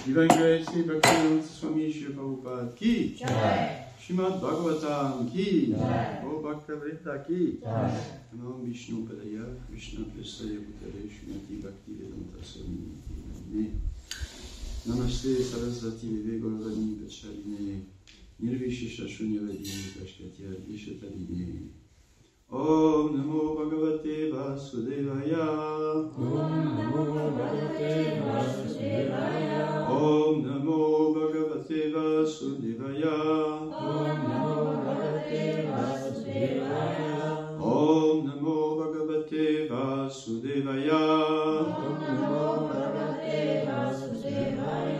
Divine Grace Sri Bhaktivinoda Shri Prabhupada ki Jai. Srimad Bhagavatam ki Jai. O Bhakta Vrinda ki Jai. Namo Vishnu Padaya Krishna Prasthaya Bhutare Srimati Bhaktivedanta Swami Name. Namaste Sarasvati Vivekavani Vachaline Nirvishesha Shunyavadi Pashkatya Vishatarine. Om Namo Bhagavate Vasudevaya. Om Namo Bhagavate Vasudevaya. Om Namo Bhagavate Vasudevaya. Om Namo Bhagavate Vasudevaya. Om Namo Bhagavate Vasudevaya. Om Namo Bhagavate Vasudevaya.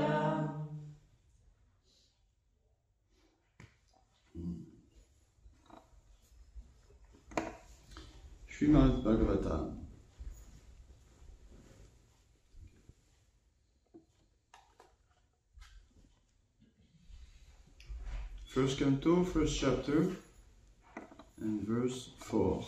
Srimad Bhagavatam. First canto, first chapter, and verse 4.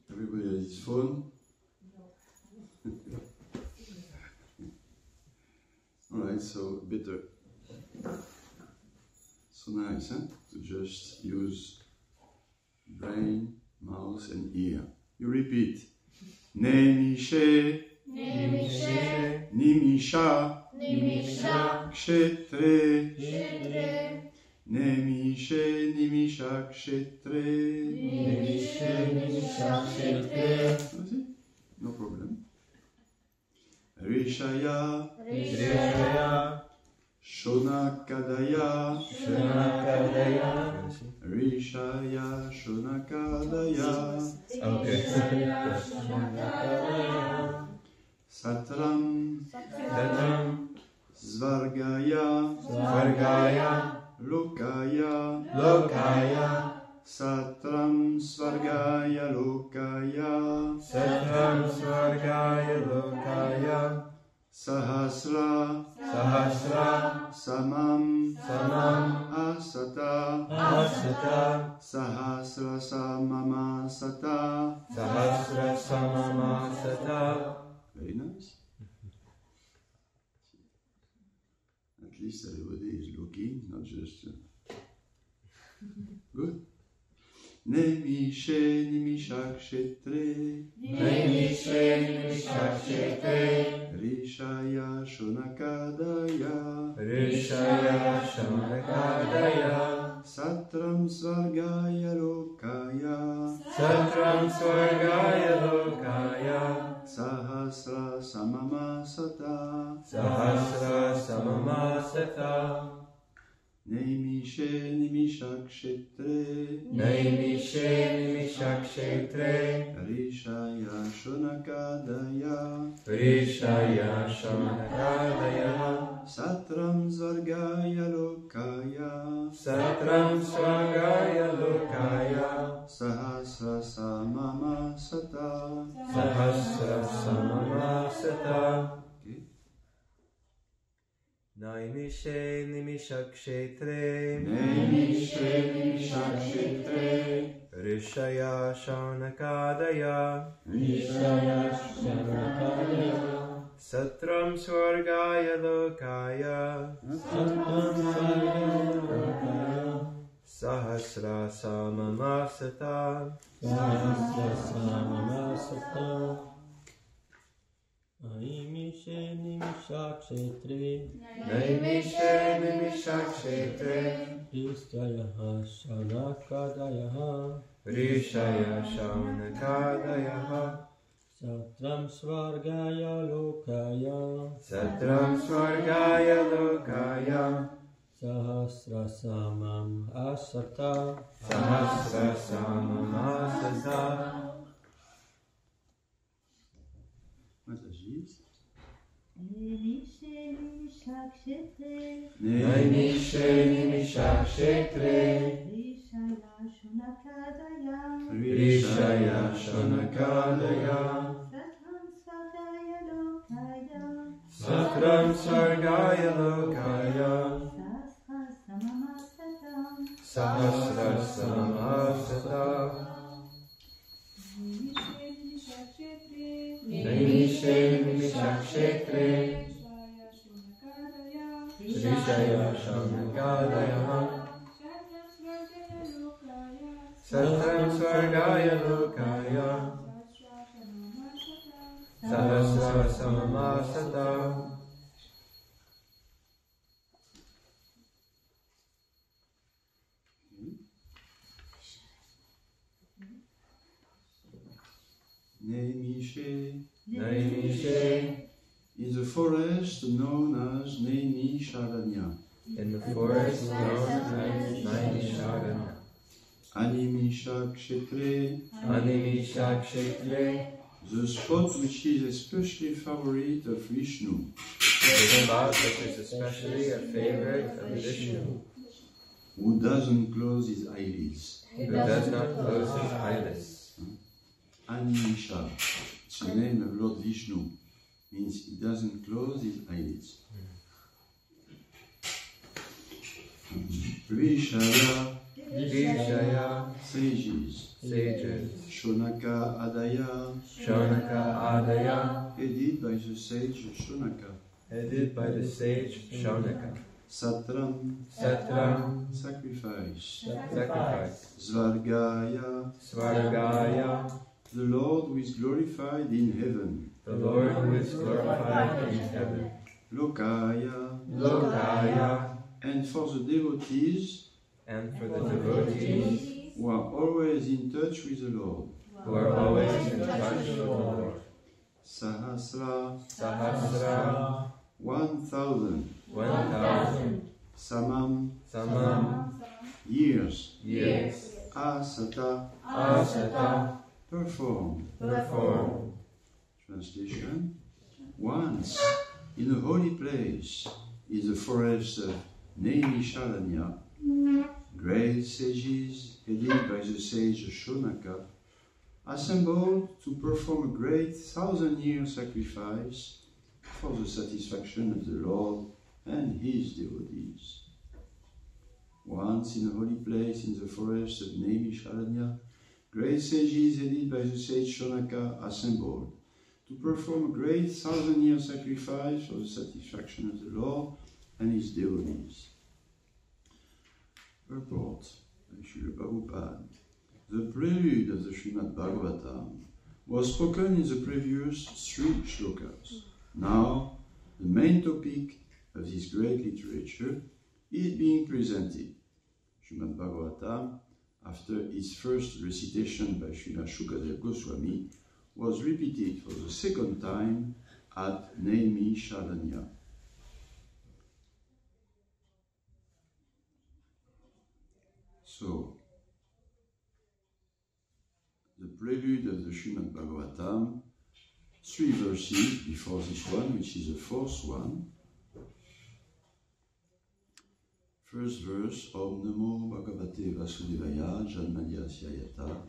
Everybody has his phone? Alright, so better. So nice, huh? To just use brain, mouth and ear. You repeat. Nemishe, Nemishe, Nimisha, Nimisha, Kshetre, Kshetre, Nemishe, Nimisha, Kshetre. Nemishe, Nimisha, Kshetre. That's it? No problem. Rishaya, Rishaya, Shonakadaya, Shonakadaya, Rishaya, Shonakadaya, Okay. Shonakadaya, Satram, Satram, Svargaya, Svargaya, Lokaya, Lokaya, Satram, Svargaya, Lokaya, Satram, Svargaya, Lokaya, Sahasra, Sahasra, Samam, Samam, Asata, Asata, Sahasra, Samama, Sata. Sahasra, Samama, Sata. Very nice. At least everybody is looking, not just. Good. Nemishe, Nimisha, Kshetre. Nemishe, Nimisha, Kshetre. Rishaya, Shonakadaya. Rishaya, Shonakadaya. Kadaya Satram Svargaya Lokaya Satram Swargaya Lokaya Sahasra Samamasata Sahasra Samamasata Naimishe Nimishakshetre Naimishe Nimishakshetre Rishaya Shonakadaya Rishaya Shamanakadaya Satram Svargaya Lokaya Satram Swagaya Lokaya Sahasra Samamasata. Sahasra Samamasata Okay. Naimishe Nimishakshetre Naimishe Nimishakshetre Rishaya Shamanakadaya Rishaya Shamanakadaya Satram Swargaya Lokaya Sattam Swargaya Lokaya Sahasra Samamasata Sahasra Samamasata Naimishe Nimishakshetre Naimishe Nimishakshetre Rishaya Shamanakadaya Rishaya Shamanakadaya Sattam Swargaya Lokaya Satram Swargaya Lokaya Sahasra Samam Asata Sahasra Samamasata Wat is Naimishe Nimishakshetre Naimishe Nimishakshetre Rishaya Shonakadaya Rishaya Shonakadaya Satram Swargaya Lokaya Satram Swargaya Lokaya Sahasra Samamasata Sahasra Samamasata Naimishe Nimishakshetre Rishaya Shamanakadaya Satram Swargaya Lokaya Sahasra Samamasata Naimishe Naimishe in the forest known as Naimisharanya. in the forest known as Naimisharanya. Animishakshetre, Animishakshetre, the spot which is especially favorite of Vishnu. the spot which is especially a favorite of Vishnu, Who doesn't close his eyelids. who does not close his eyelids. Animisha, it's the name of Lord Vishnu, means he doesn't close his eyelids. Rishaya, Rishaya, sages, sages, Shonaka Adaya, Shonaka Adaya, headed by the sage Shonaka. headed by the sage Shonaka. Satram, Satram, sacrifice. sacrifice. Svargaya, Swargaya, the Lord who is glorified in heaven. the Lord who is glorified in heaven. Lokaya, Lokaya, and for the devotees and for the devotees who are always in touch with the Lord. who are always in touch with the Lord. Sahasra, Sahasra, 1,000. 1,000, Samam, Samam, years. years. Asata, Asata, perform. perform. Translation: once in a holy place, in the forest of Naimisharanya, great sages, headed by the sage Shonaka, assembled to perform a great 1,000-year sacrifice for the satisfaction of the Lord and his devotees. Once in a holy place in the forest of Naimisharanya, great sages headed by the sage Shonaka assembled to perform a great 1,000-year sacrifice for the satisfaction of the Lord and his devotees. Purport by Srila Prabhupada. The prelude of the Srimad Bhagavatam was spoken in the previous 3 shlokas. Now, the main topic of this great literature is being presented. Srimad Bhagavatam, after its first recitation by Srila HG Gopaswami, was repeated for the second time at Naimi Shalanya. So, the prelude of the Srimad Bhagavatam, 3 verses before this one, which is the fourth one. First verse, Om Namo Bhagavate Vasudevaya Janmadya Syayata.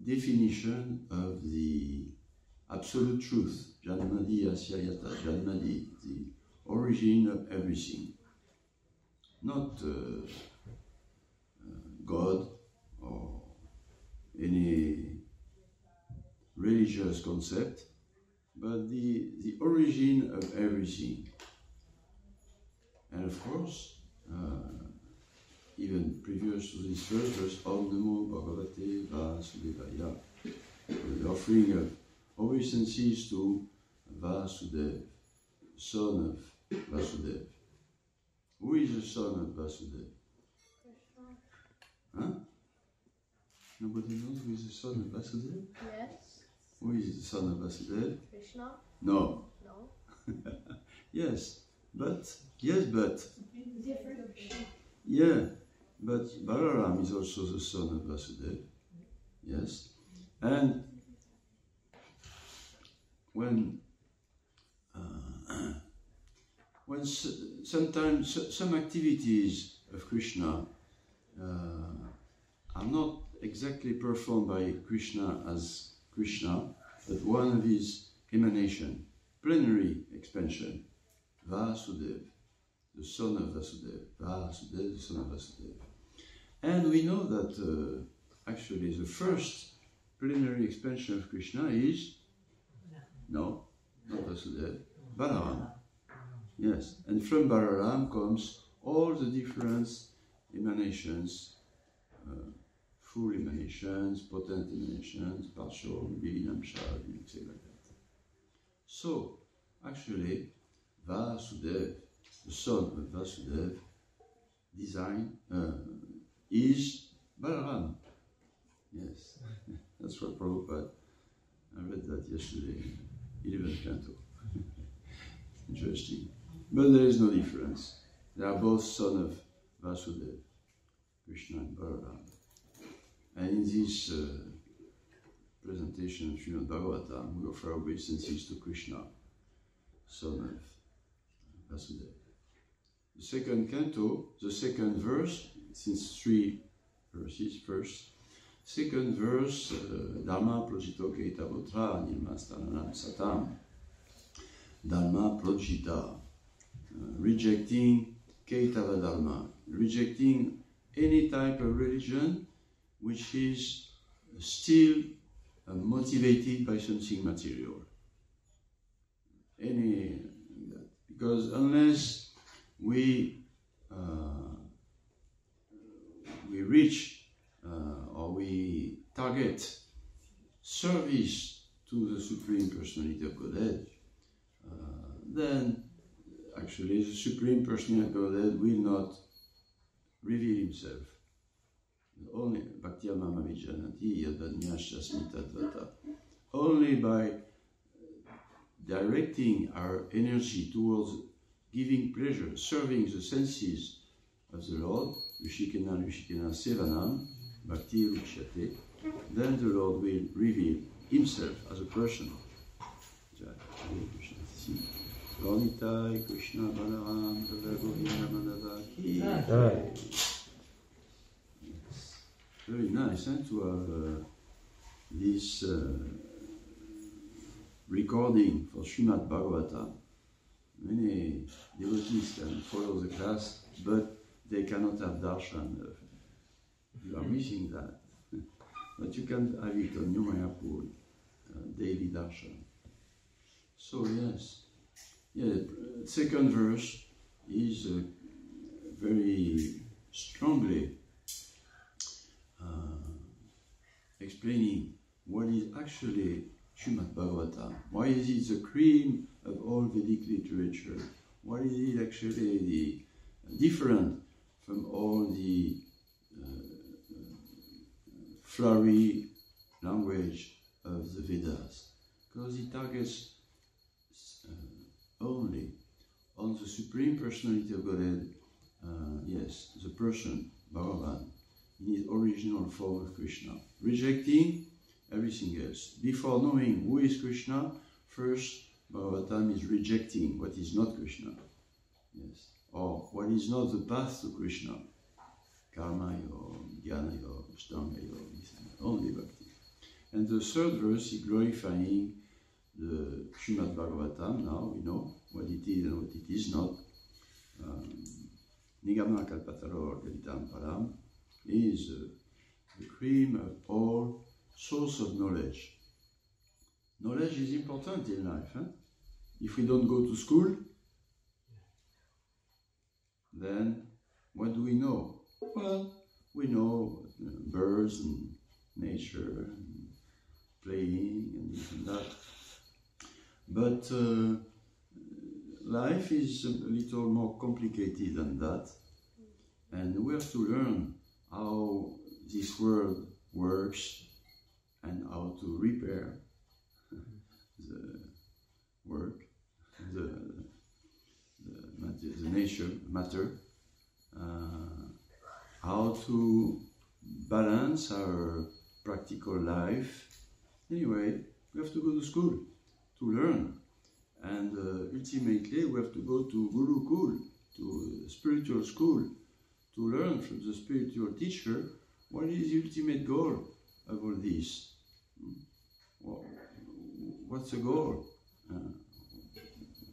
Definition of the absolute truth, Janmadi Asyayata, Janmadi, the origin of everything. Not God or any religious concept, but the origin of everything. And of course, even previous to this first verse, Om Namo Bhagavate Vasudevaya, the offering of obeisances to Vasudeva, son of Vasudeva. Who is the son of Vasudeva? Huh? Nobody knows who is the son of Vasudeva? Yes. Who is the son of Vasudeva? Krishna? No. No. Yes, but. Different. Yeah, but Balaram is also the son of Vasudeva. Yes. And when sometimes some activities of Krishna are not exactly performed by Krishna as Krishna, but one of his emanation, plenary expansion, Vasudeva, the son of Vasudeva, Vasudeva, the son of Vasudeva. And we know that actually the first plenary expansion of Krishna is, no, not Vasudeva, Balaram. Yes, and from Balaram comes all the different emanations, full emanations, potent emanations, partial, Vilinamsha, etc. like that. So, actually, Vasudeva, the son of Vasudeva, design is Balaram. Yes, that's what Prabhupada, I read that yesterday, 11th canto. Interesting. But there is no difference. They are both sons of Vasudeva, Krishna and Balaram. And in this presentation of Srimad Bhagavatam, we offer obeisances to Krishna, son of Vasudeva. The second canto, the second verse, since 3 verses, first, second verse, Dharma projito keita botra nirmastananam satam. Dharma projita, rejecting keitava dharma, rejecting any type of religion which is still motivated by something material. Because unless we reach or we target service to the Supreme Personality of Godhead, then actually the Supreme Personality of Godhead will not reveal himself. Only Bhaktiya Mama Vijanati Yadanyashasmi Tadvata. Only by directing our energy towards giving pleasure, serving the senses of the Lord, Rishikena Sevanam, Bhakti Ruchyate, then the Lord will reveal himself as a person. Lonitai Krishna Balaram Govinda Madhava Ki. Very nice to have this recording for Srimad Bhagavatam. Many devotees can follow the class, but they cannot have darshan. You are missing that. But you can have it on your Mayapur, daily darshan. So yes, second verse is very strongly explaining what is actually Srimad Bhagavatam? Why is it the cream of all Vedic literature? Why is it actually the different from all the flowery language of the Vedas? Because it targets only on the Supreme Personality of Godhead, yes, the person, Bhagavan, in his original form of Krishna, rejecting everything else. Before knowing who is Krishna, first Bhagavatam is rejecting what is not Krishna, yes, or what is not the path to Krishna, karma yoga, jnana yoga, ashtanga yoga, only bhakti. And the third verse is glorifying the Srimad Bhagavatam. Now we know what it is and what it is not. Nigama Kalpataro Galitam Param is the cream of all source of knowledge. Knowledge is important in life. Huh? If we don't go to school, then what do we know? Well, we know birds and nature and playing and this and that. But life is a little more complicated than that, and we have to learn how this world works and how to repair the work, the matter, how to balance our practical life. Anyway, we have to go to school to learn, and ultimately we have to go to Gurukul, to spiritual school, to learn from the spiritual teacher what is the ultimate goal of all this. What's the goal?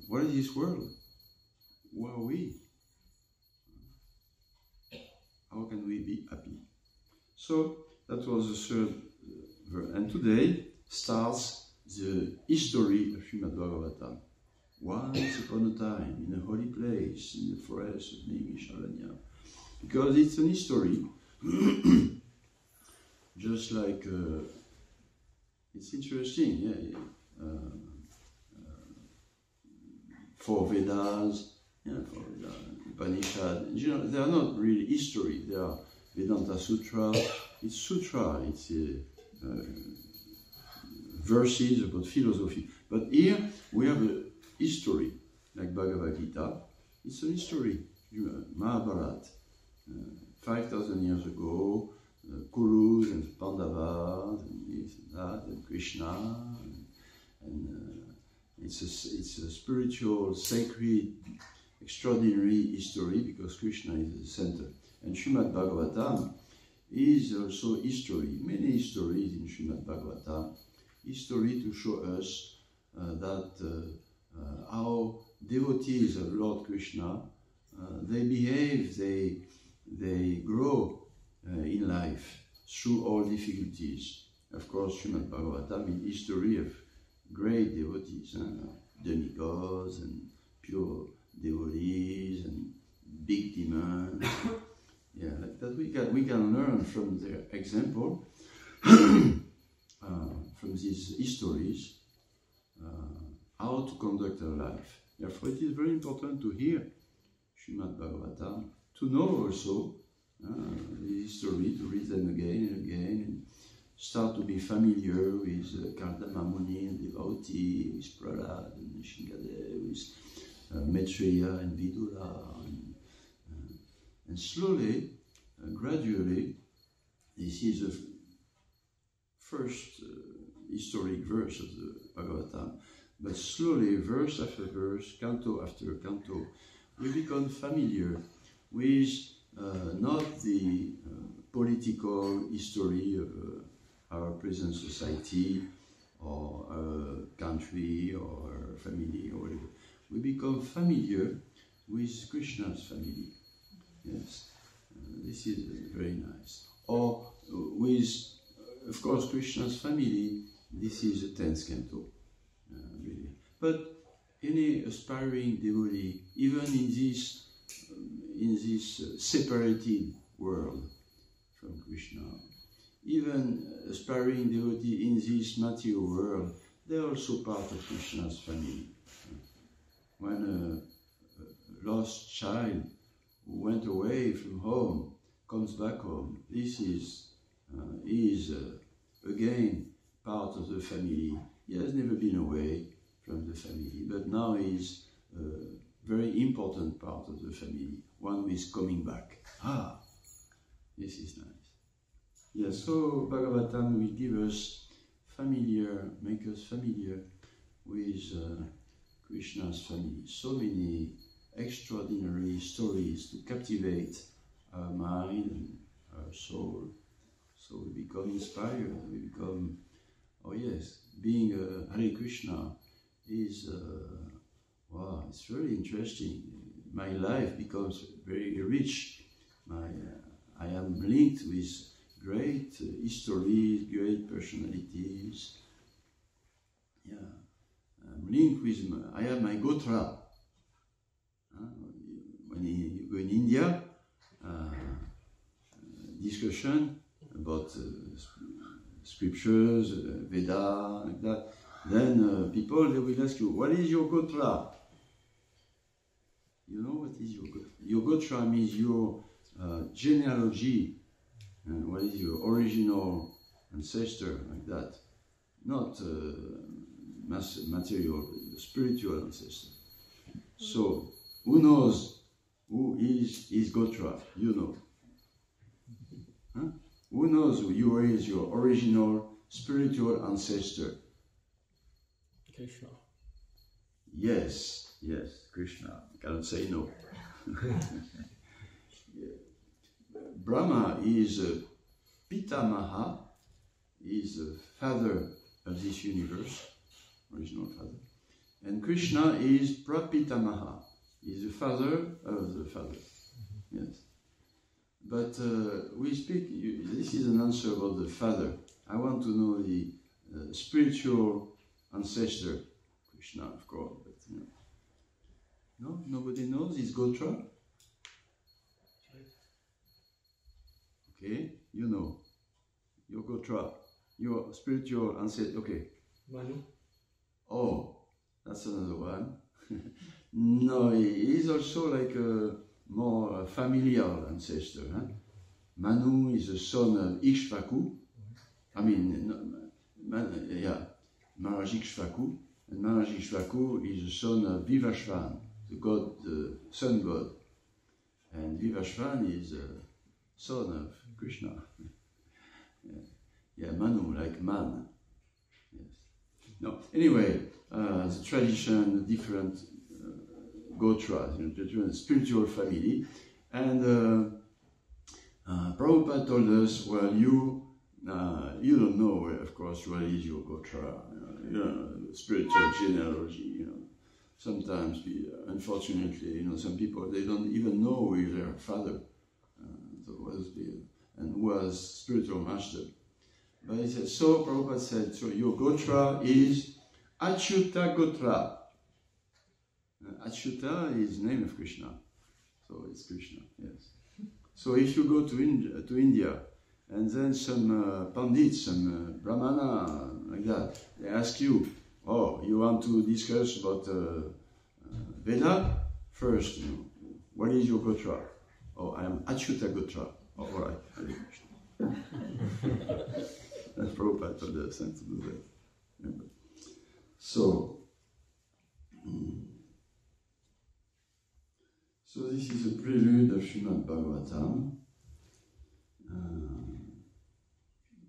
What is this world? Who are we? How can we be happy? So that was the third verse. And today starts the history of Srimad Bhagavatam. Once upon a time, in a holy place, in the forest of Naimisharanya. Because it's an history, just like, it's interesting, yeah. For Vedas, for Upanishad, they are not really history, they are Vedanta Sutra, it's Sutra, it's verses about philosophy. But here we have a history, like Bhagavad Gita, it's an history, Mahabharata, 5,000 years ago, Kurus and Pandavas, and this and that, and Krishna, and it's a spiritual, sacred, extraordinary history because Krishna is the center. And Srimad Bhagavatam is also history, many histories in Srimad Bhagavatam, history to show us that how devotees of Lord Krishna, they behave, they grow in life through all difficulties. Of course, Srimad Bhagavatam is history of great devotees, demigods and pure devotees and big demons. Yeah, like that we can learn from their example, from these histories, how to conduct our life. Therefore, it is very important to hear Srimad Bhagavatam, to know also the history, to read them again and again, and start to be familiar with Kardama Muni and devotee, with Prahlad and Shingade, with Maitreya and Vidura, and slowly, gradually, this is the first historic verse of the Bhagavatam, but slowly, verse after verse, canto after canto, we become familiar with not the political history of our present society, or our country, or our family, or whatever. We become familiar with Krishna's family. Yes, this is very nice. Or with, of course, Krishna's family, this is the 10th canto, really. But any aspiring devotee, even in this separated world from Krishna, even aspiring devotee in this material world, they're also part of Krishna's family. When a lost child who went away from home comes back home, this is again part of the family. He has never been away from the family, but now he's a very important part of the family, one who is coming back. Ah, this is nice. Yes, so Bhagavatam will give us make us familiar with Krishna's family. So many extraordinary stories to captivate our mind and our soul. So we become inspired, we become, oh yes, being a Hare Krishna is, wow, it's very interesting. My life becomes very rich. I am linked with great histories, great personalities. Yeah, I'm linked with, I have my Gotra. When you go in India, discussion about scriptures, Veda, like that, then people, they will ask you, what is your Gotra? You know what is your Gotra? Your Gotra means your genealogy, and what is your original ancestor, like that. Not material, spiritual ancestor. So, who knows who is Gotra? You know. Huh? Who knows who is your original spiritual ancestor? Krishna. Yes, Krishna. I cannot say no. Brahma is a Pitamaha, is the father of this universe, original father. And Krishna is Prapitamaha, is the father of the father. Yes. But we speak, this is an answer about the father. I want to know the spiritual ancestor, Krishna, of course, but you know. No, nobody knows his Gotra? Okay, you know, your Gotra, your spiritual ancestor, okay. Manu. Oh, that's another one. No, he is also like a more familial ancestor. Huh? Manu is the son of Ikshvaku. I mean, Maharaj Ikshvaku. And Maharaj Ikshvaku is the son of Vivashvan, the god, the sun god. And Vivashvan is the son of Krishna. Yeah, Manu, like man. Yes. No, anyway, the tradition, different Gotras, different spiritual family. And Prabhupada told us, well, you don't know, of course, what is your Gotra, spiritual genealogy, Sometimes, unfortunately, some people, they don't even know who is their father, and who was spiritual master. But he said, so Prabhupada said, so your Gotra is Achyuta Gotra. Achyuta is the name of Krishna. So it's Krishna, yes. So if you go to India, and then some pandits, some brahmana, like that, they ask you, oh, you want to discuss about Veda? First, what is your Gotra? Oh, I am Achyuta Gotra. Oh, all right, Hare Krishna. That's Prabhupada told us to do that. Remember. So this is a prelude of Srimad Bhagavatam.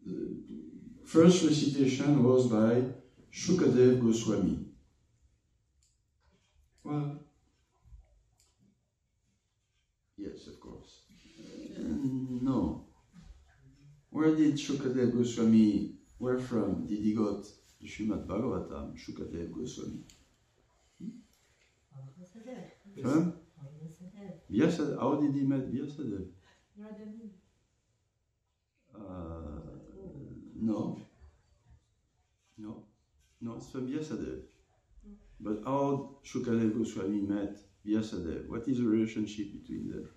The first recitation was by Shukadev Goswami. Well, yes, of course. No. Where did Shukadev Goswami, where from did he got the Srimad Bhagavatam, Shukadev Goswami? From? Vyasadeva. How did he meet Vyasadeva? No, it's from Vyasadeva. But how Shukadev Goswami met Vyasadeva? What is the relationship between them?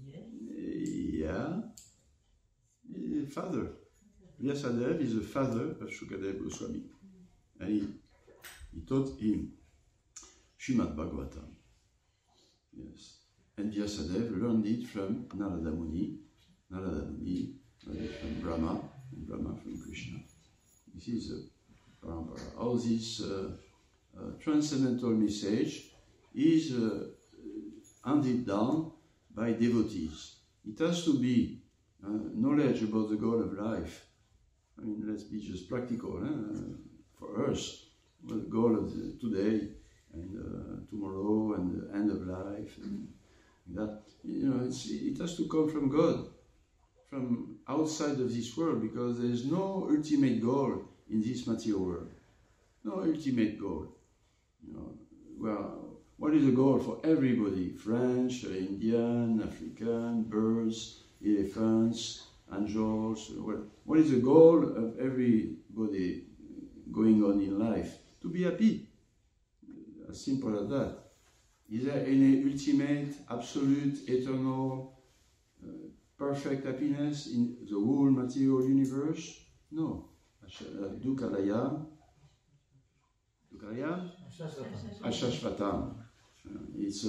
Yeah. Father. Vyasadeva is the father of Shukadeva Goswami. And he taught him Srimad Bhagavatam. Yes. And Vyasadeva learned it from Narada Muni learned it from Brahma, and Brahma from Krishna. This is a parampara. All this transcendental message is handed down by devotees. It has to be knowledge about the goal of life. I mean, let's be just practical. For us, the goal of today and tomorrow and the end of life, and that, it has to come from God, from outside of this world, because there is no ultimate goal in this material world. No ultimate goal. Well, what is the goal for everybody? French, Indian, African, birds, elephants, angels. What is the goal of everybody going on in life? To be happy. As simple as that. Is there any ultimate, absolute, eternal, perfect happiness in the whole material universe? No. Dukkhalayam. Ashashvatam. It's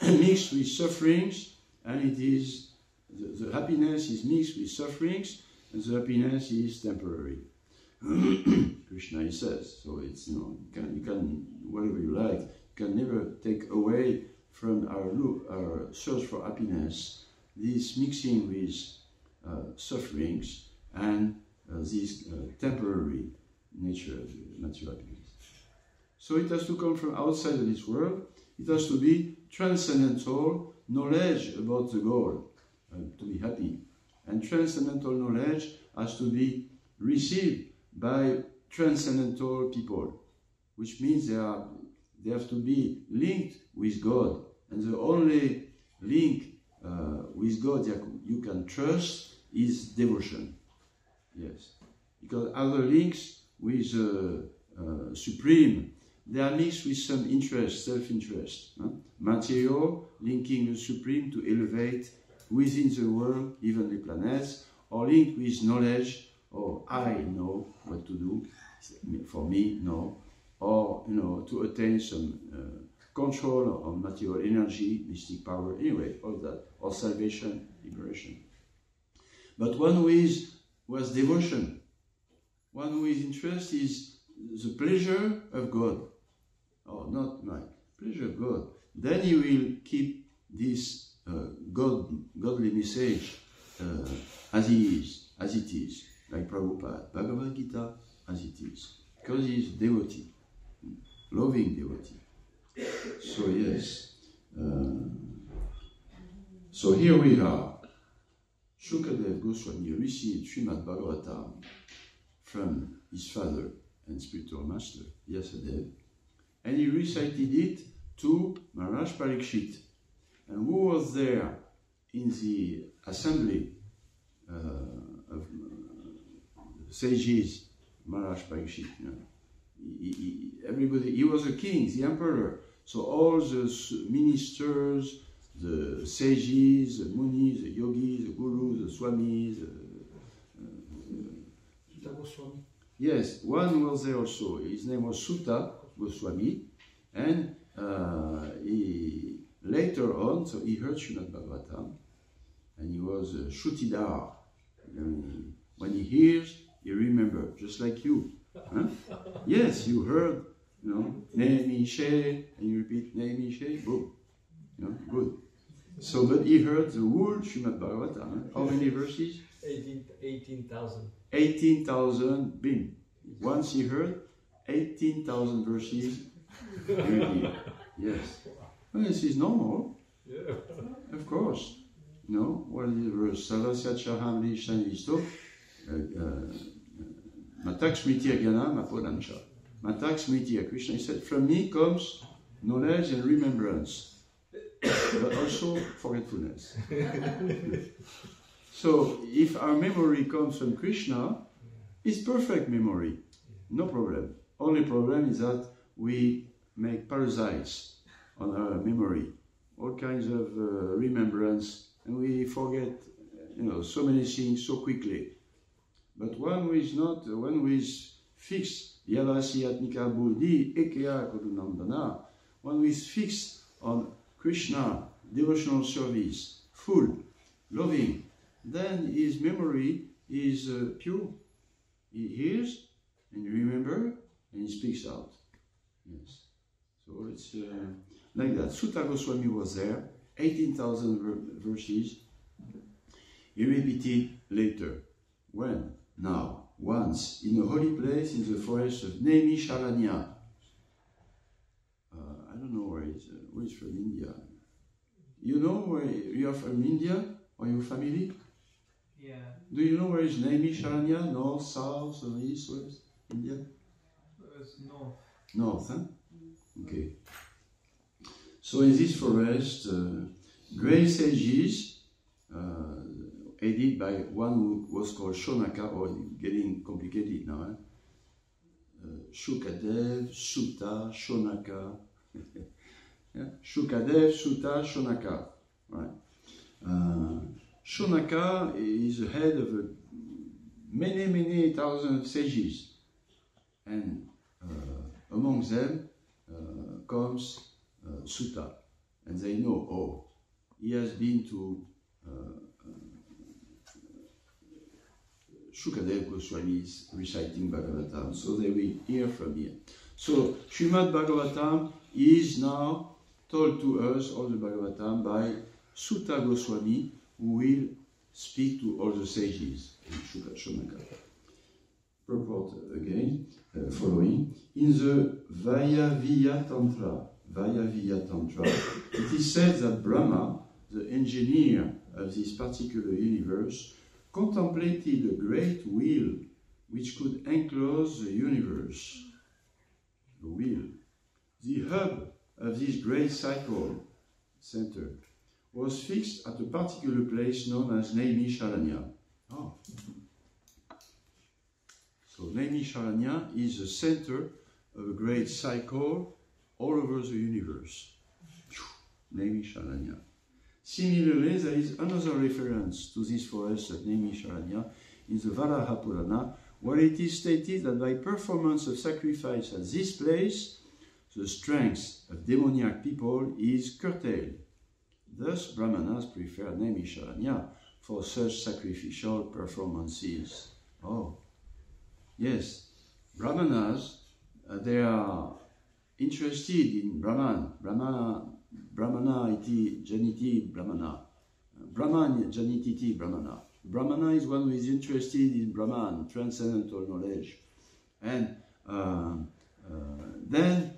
mixed with sufferings, and it is the happiness is mixed with sufferings, and the happiness is temporary. Krishna he says. So it's you can whatever you like. You can never take away from our search for happiness this mixing with sufferings and this temporary nature of material happiness. So it has to come from outside of this world. It has to be transcendental knowledge about the goal, to be happy. And transcendental knowledge has to be received by transcendental people, which means they have to be linked with God. And the only link with God you can trust is devotion. Yes. Because other links with Supreme, they are mixed with some interest, self-interest. Material, linking the Supreme to elevate within the world, even the planets, or linked with knowledge, or I know what to do, for me, no, or, to attain some control of material energy, mystic power, anyway, all that, or salvation, liberation. But one who was devotion, one who is interest is the pleasure of God, or not my pleasure of God. Then he will keep this godly message as it is, like Prabhupada, Bhagavad Gita as it is, because he is devotee, loving devotee. So yes, so here we are. Shukadeva Goswami received Srimad Bhagavatam from his father and spiritual master, Vyasadeva, and he recited it to Maharaj Parikshit. And who was there in the assembly of sages? Maharaj Parikshit. Everybody, he was a king, the emperor. So all the ministers, the sages, the munis, the yogis, the gurus, the swamis, yes, one was there also. His name was Sutta Goswami, and he later on, so he heard Srimad Bhagavatam, and he was Shrutidar. When he hears, he remembers, just like you. Huh? Yes, you heard, Nemi She, and you repeat Nemi She, boom. Good. So, but he heard the whole Srimad Bhagavatam. How many verses? 18,000. 18,000, bim. Once he heard 18,000 verses, yes. Well, this is normal. Yeah. Of course. What is the verse? Salasya Chahamli Shanisto Matak Smriti Agyana Mapodancha. Matak Smriti, Krishna said, from me comes knowledge and remembrance, but also forgetfulness. So, if our memory comes from Krishna, it's perfect memory. No problem. Only problem is that we make parasites on our memory, all kinds of remembrance, and we forget, so many things so quickly. But one who is not, one who is fixed, Yavasi Atmika Buddhi Ekea Kodunandana, one who is fixed on Krishna, devotional service, full, loving, then his memory is pure. He hears and remembers and he speaks out. Yes. So it's like that. Sutta Goswami was there, 18,000 verses. He repeated later. When? Now. Once. In a holy place in the forest of Naimisharanya. I don't know where he's from India. You know where you are from India? Or your family? Yeah. Do you know where is Naimisharanya? North, south, or east, west? India? It's north. North, huh? Okay. So in this forest, great sages, headed by one who was called Shonaka, or getting complicated now, Shukadev, Sutta, Shonaka. Yeah? Shukadev, Sutta, Shonaka. Right? Shonaka is the head of many thousand sages, and among them comes Sutta, and they know, oh, he has been to Shukadev Goswami is reciting Bhagavatam, so they will hear from here. So Srimad Bhagavatam is now told to us, all the Bhagavatam, by Sutta Goswami, who will speak to all the sages in Shonaka. Purport again, following. In the Vayaviya Tantra, it is said that Brahma, the engineer of this particular universe, contemplated a great wheel which could enclose the universe. The wheel. The hub of this great cycle center was fixed at a particular place known as Naimisharanya. Oh. So Naimisharanya is the center of a great cycle all over the universe. Naimisharanya. Similarly, there is another reference to this forest of Naimisharanya in the Varaha Purana, where it is stated that by performance of sacrifice at this place, the strength of demoniac people is curtailed. Thus, Brahmanas prefer Naimisharanya for such sacrificial performances. Oh, yes, Brahmanas, they are interested in Brahman. Brahmana iti janiti Brahmana. Brahman janiti iti Brahmana. Brahmana is one who is interested in Brahman, transcendental knowledge. And then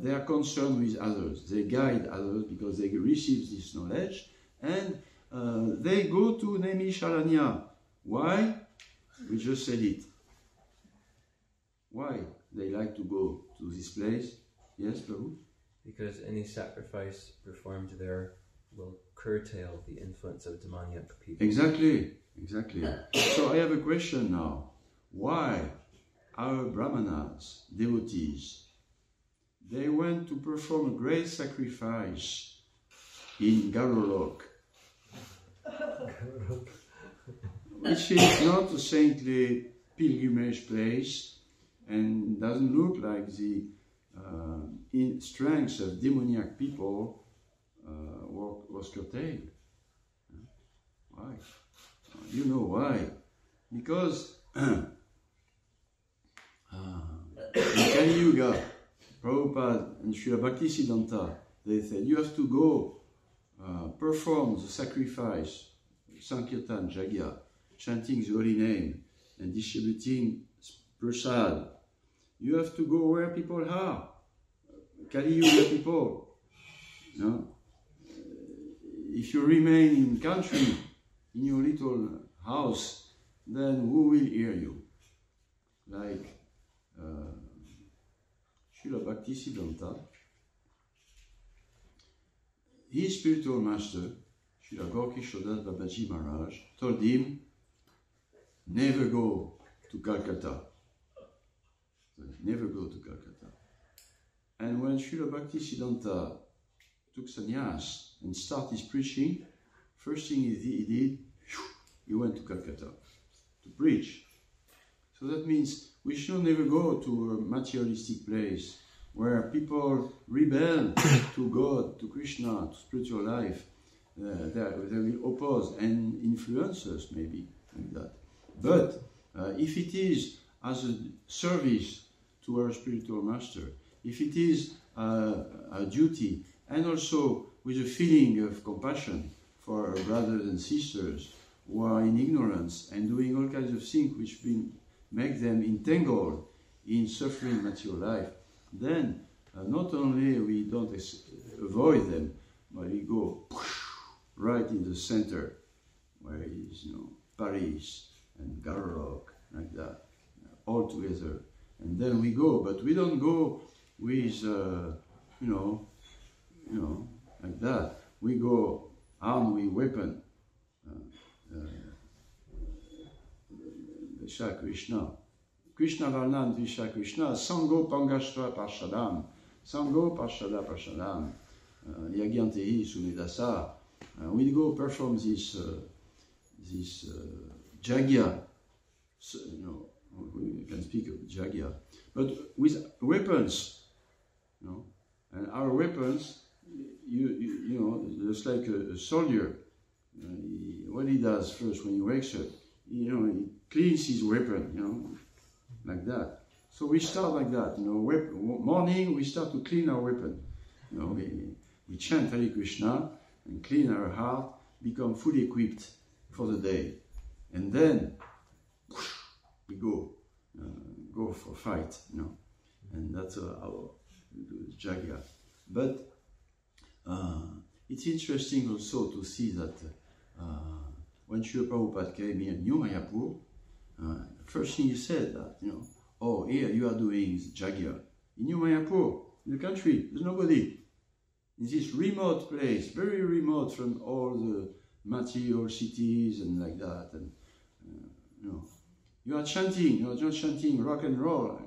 they are concerned with others. They guide others because they receive this knowledge. And they go to Naimisharanya. Why? We just said it. Why they like to go to this place? Yes, Prabhu? Because any sacrifice performed there will curtail the influence of demoniac people. Exactly. So I have a question now. Why our Brahmanas, devotees, they went to perform a great sacrifice in Garolok, which is not a saintly pilgrimage place and doesn't look like the strength of demoniac people was curtailed. Why? You know why? Because in Kali Yuga, Prabhupada and Srila Bhaktisiddhanta, they said, you have to go perform the sacrifice, Sankirtan, Jagya, chanting the holy name and distributing prasad. You have to go where people are. Kali Yuga people. No? If you remain in country, in your little house, then who will hear you? Like Srila Bhaktisiddhanta, his spiritual master, Srila Gaurkishodas Babaji Maharaj, told him, never go to Calcutta. Never go to Calcutta. And when Srila Bhaktisiddhanta took sannyas and started his preaching, first thing he did, he went to Calcutta to preach. So that means we should never go to a materialistic place where people rebel to God, to Krishna, to spiritual life. They will oppose and influence us, maybe, like that. But if it is as a service to our spiritual master, if it is a duty, and also with a feeling of compassion for our brothers and sisters who are in ignorance and doing all kinds of things which make them entangled in suffering material life, then not only we don't avoid them, but we go right in the center, where is, Paris and Garrock, like that, all together. And then we go, but we don't go with, like that. We go armed with weapon. Visha Krishna. Krishna Varnan Visha Krishna. Sango Pangashtra Parshadam. Sango Parshada Parshadam. Yagyantehi Sumedasa. We go perform this Jagya. We can speak of Jagya. But with weapons, and our weapons, just like a soldier, what he does first when he wakes up, he cleans his weapon, like that. So we start like that, morning we start to clean our weapon. We chant Hare Krishna and clean our heart, become fully equipped for the day. And then we go for fight, and that's how we do Jagya. But it's interesting also to see that when Srila Prabhupada came here in New Mayapur, first thing he said that, oh, here you are doing Jagya. In New Mayapur, in the country, there's nobody. In this remote place, very remote from all the material cities and like that, and you are chanting, you are not chanting rock and roll,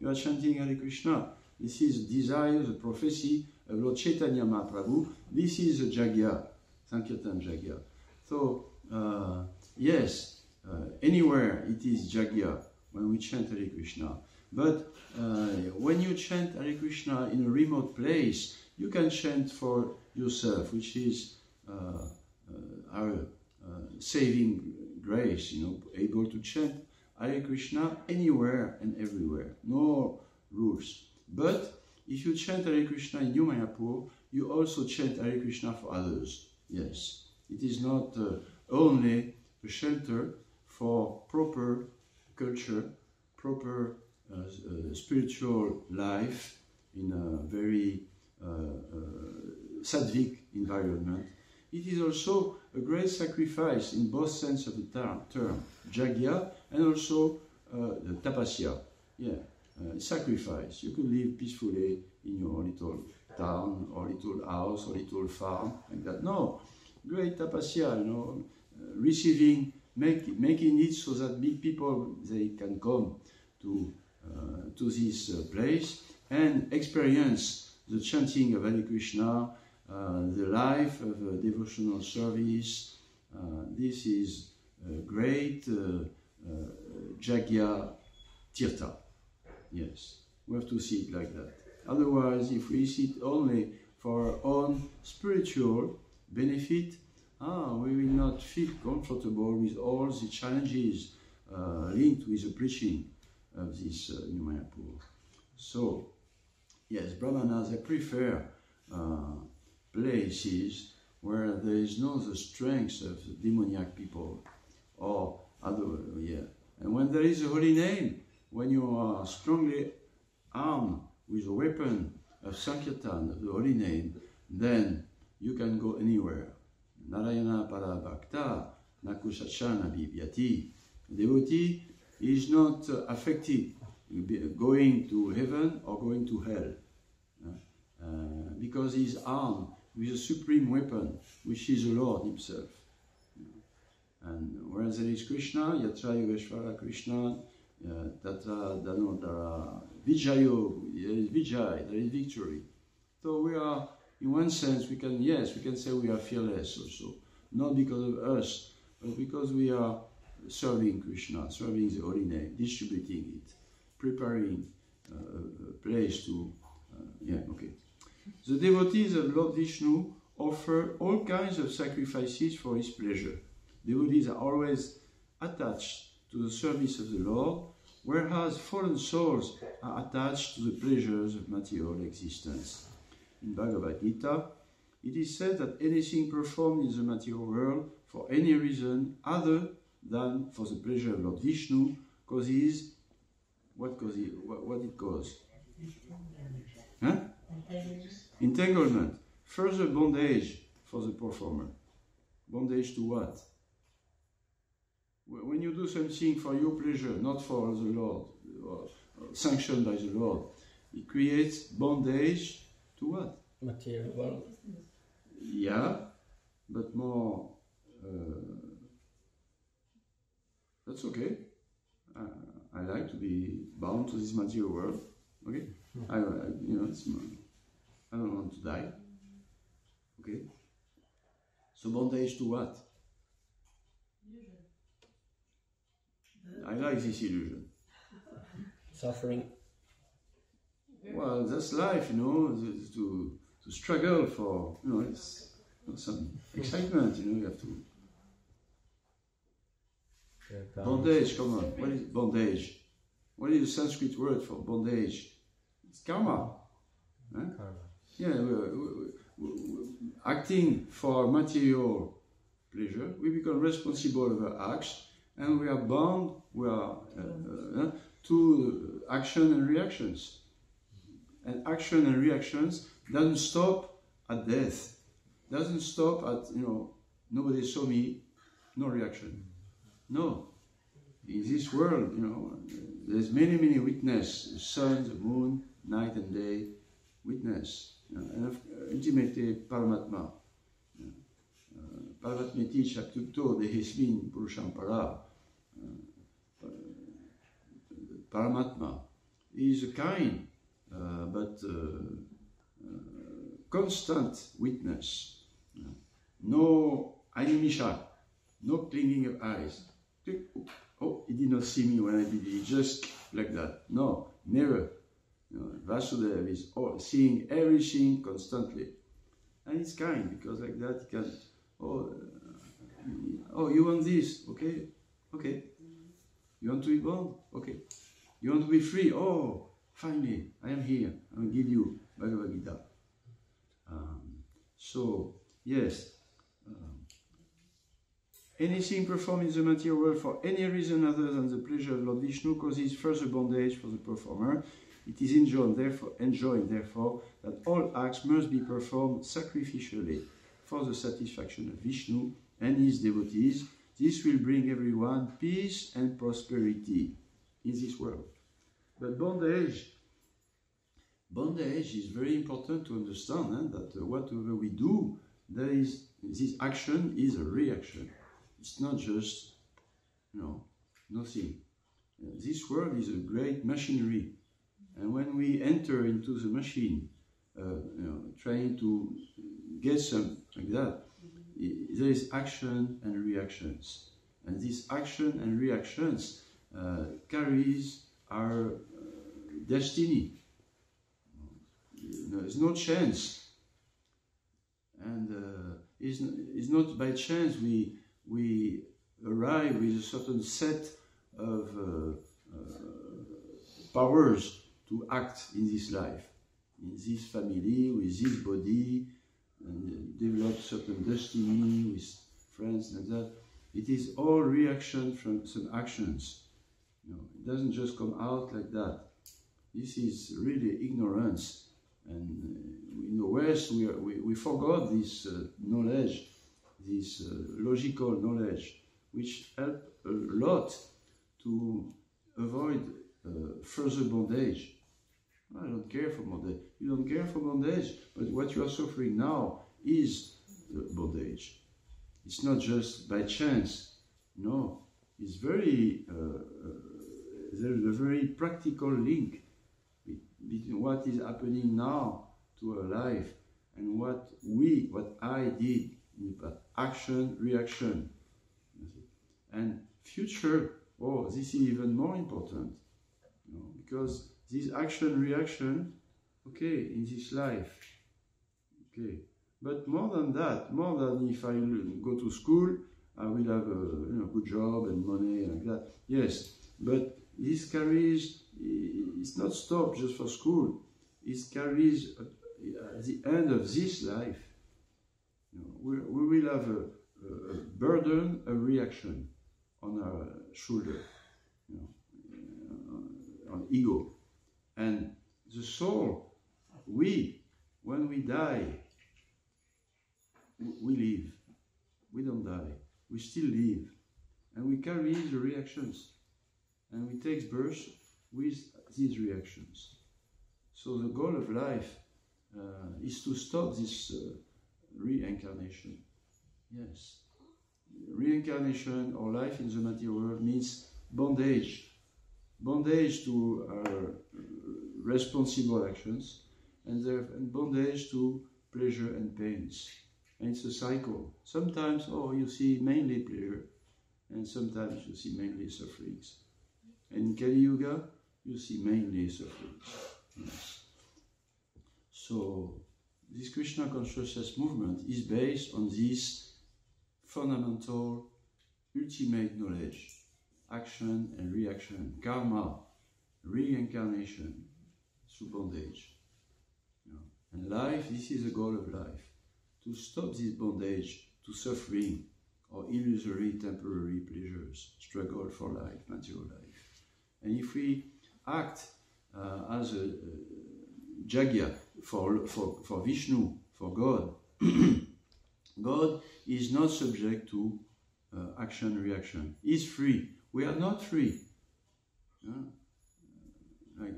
you are chanting Hare Krishna. This is desire, the prophecy of Lord Chaitanya Mahaprabhu. This is a Jagya, Sankirtan Jagya. So, yes, anywhere it is Jagya when we chant Hare Krishna. But when you chant Hare Krishna in a remote place, you can chant for yourself, which is our saving grace, able to chant Hare Krishna anywhere and everywhere, no rules. But if you chant Hare Krishna in New Mayapur, you also chant Hare Krishna for others. Yes, it is not only a shelter for proper culture, proper spiritual life in a very sattvic environment. It is also a great sacrifice in both sense of the term, Jagya and also the tapasya. Sacrifice. You could live peacefully in your little town or little house or little farm like that. No, great tapasya, receiving, making it so that big people, they can come to this place and experience the chanting of Hare Krishna, the life of devotional service. This is a great Jagya Tirtha. Yes, we have to see it like that. Otherwise, if we see it only for our own spiritual benefit, we will not feel comfortable with all the challenges linked with the preaching of this New Mayapur. So, yes, Brahmanas, they prefer places where there is no the strength of the demoniac people or other, And when there is a holy name, when you are strongly armed with a weapon of Sankirtan, of the holy name, then you can go anywhere. Narayana para bhakta, nakusachana bibhyati. Devotee is not affected going to heaven or going to hell, because he is armed with a supreme weapon, which is the Lord himself. And where there is Krishna, yatra yogeshvara Krishna, tatra danodara vijayo, there is vijay, there is victory. So we are, in one sense, we can say we are fearless also. Not because of us, but because we are serving Krishna, serving the holy name, distributing it, preparing a place to, The devotees of Lord Vishnu offer all kinds of sacrifices for his pleasure. Devotees are always attached to the service of the Lord, whereas fallen souls are attached to the pleasures of material existence. In Bhagavad Gita, it is said that anything performed in the material world for any reason other than for the pleasure of Lord Vishnu causes what it causes? Huh? Entanglement. Further bondage for the performer. Bondage to what? When you do something for your pleasure, not for the Lord, or sanctioned by the Lord, it creates bondage to what? Material world. Yeah, but more. That's okay. I like to be bound to this material world. Okay, I don't want to die. Okay. So bondage to what? I like this illusion. Suffering. Well, that's life, to struggle for, it's some excitement, you have to. Bondage, come on. What is bondage? What is the Sanskrit word for bondage? It's karma. Huh? Karma. Yeah, acting for material pleasure, we become responsible of our acts, and we are bound. To action and reactions. And action and reactions doesn't stop at death. Doesn't stop at, nobody saw me, no reaction. No. In this world, there's many, many witnesses, the sun, the moon, night and day, witness. And ultimately, Paramatma. Paramatmeti Shaktukto Dehesmin Purushampara. Paramatma is a kind but constant witness. No animisha, no clinging of eyes. Oh, he did not see me when I did it, just like that. No, never. Vasudeva is seeing everything constantly. And it's kind, because like that he can, you want this? Okay, okay. You want to be born? Okay. You want to be free? Oh, finally, I am here. I will give you Bhagavad Gita. Yes. Anything performed in the material world for any reason other than the pleasure of Lord Vishnu causes further bondage for the performer. It is enjoined, therefore, that all acts must be performed sacrificially for the satisfaction of Vishnu and his devotees. This will bring everyone peace and prosperity in this world. But bondage is very important to understand, that whatever we do, this action is a reaction. It's not just, nothing. This world is a great machinery. And when we enter into the machine, trying to get some like that, there is action and reactions. And this action and reactions carries our destiny. There's no chance. And it's not by chance we arrive with a certain set of powers to act in this life, in this family, with this body, and develop certain destiny with friends and that. It is all reaction from some actions. It doesn't just come out like that. This is really ignorance. And in the West, we forgot this knowledge, this logical knowledge, which help a lot to avoid further bondage. I don't care for bondage. You don't care for bondage, but what you are suffering now is bondage. It's not just by chance. No, it's very there's a very practical link between what is happening now to our life and what I did in the past. Action, reaction. And future, this is even more important, because this action-reaction, okay, in this life, okay, but more than that, more than if I go to school, I will have a good job and money like that. Yes, but this carries, it's not stopped just for school. It carries at the end of this life. We will have a burden, a reaction on our shoulder, on ego. And the soul, when we die, we live. We don't die. We still live. And we carry the reactions. And we take birth with these reactions. So the goal of life is to stop this reincarnation. Yes. Reincarnation or life in the material world means bondage. Bondage to our responsible actions and bondage to pleasure and pains. And it's a cycle. Sometimes, you see mainly pleasure, and sometimes you see mainly sufferings. And in Kali Yuga, you see mainly sufferings. Yes. So, this Krishna consciousness movement is based on this fundamental, ultimate knowledge, action and reaction, karma, reincarnation, through bondage. And life, this is the goal of life, to stop this bondage to suffering or illusory temporary pleasures, struggle for life, material life. And if we act as a Jagya for Vishnu, for God, God is not subject to action-reaction. He's free. We are not free. Like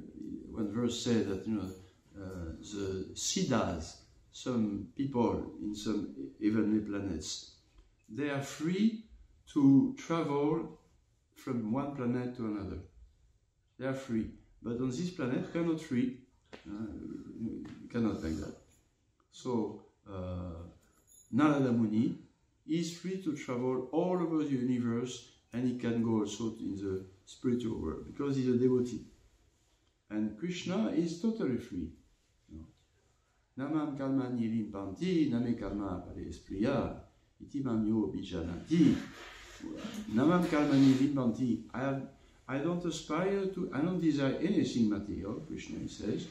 one verse said that, the Siddhas, some people in some heavenly planets, they are free to travel from one planet to another. They are free. But on this planet, we are not free. You cannot like that. So, Narada Muni is free to travel all over the universe, and he can go also in the spiritual world because he's a devotee. And Krishna is totally free. Namam kalmani limpanti, name kalma pare espriya, iti mamyo bijanati. Namam kalmani limpanti. I don't aspire to, I don't desire anything material, Krishna says,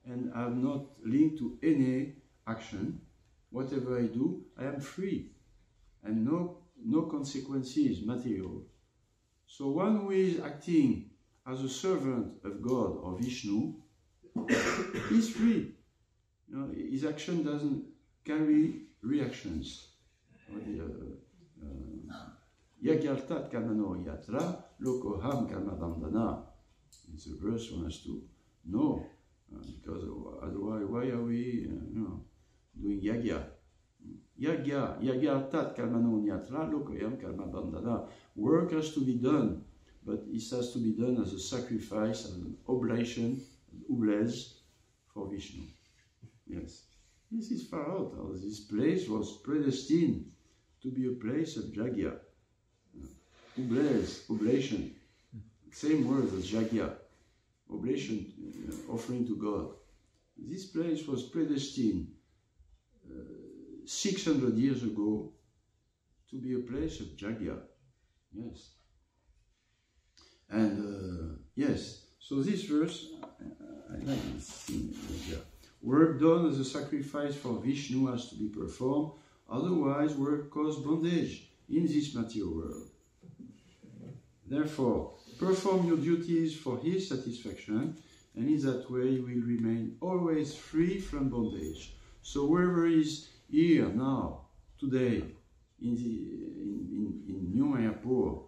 and I'm not linked to any action. Whatever I do, I am free, and no consequences material. So one who is acting as a servant of God or Vishnu is free. His action doesn't carry reactions. Yagyaltat kamano yatra lokoham kamabandana. It's a verse one has to know, because otherwise why are we doing yagya? Yagyaltat kamano yatra lokoham kamabandana. Work has to be done, but it has to be done as a sacrifice, as an oblation, an oblèze for Vishnu. Yes, this is far out. This place was predestined to be a place of Jagya. Oblation, same word as Jagya, oblation, offering to God. This place was predestined 600 years ago to be a place of Jagya. Yes. And yes, so this verse, I like this thing. Work done as a sacrifice for Vishnu has to be performed, otherwise work causes bondage in this material world. Therefore, perform your duties for his satisfaction, and in that way you will remain always free from bondage. So whoever is here now, today, in New Mayapur,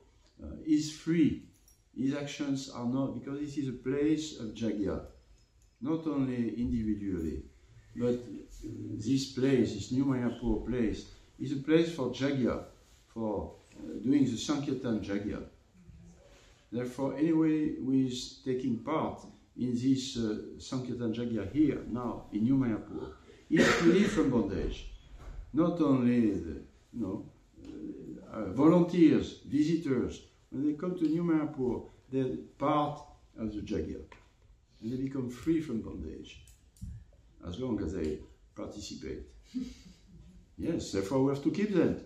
is free. His actions are not, because this is a place of Jagya. Not only individually, but this place, this New Mayapur place, is a place for Jagya, for doing the Sankirtan Jagya. Therefore, anyone who is taking part in this Sankirtan Jagya here, now, in New Mayapur, is free from bondage. Not only the, volunteers, visitors when they come to New Mayapur, they're part of the Jagya. And they become free from bondage, as long as they participate. Yes, therefore we have to keep them.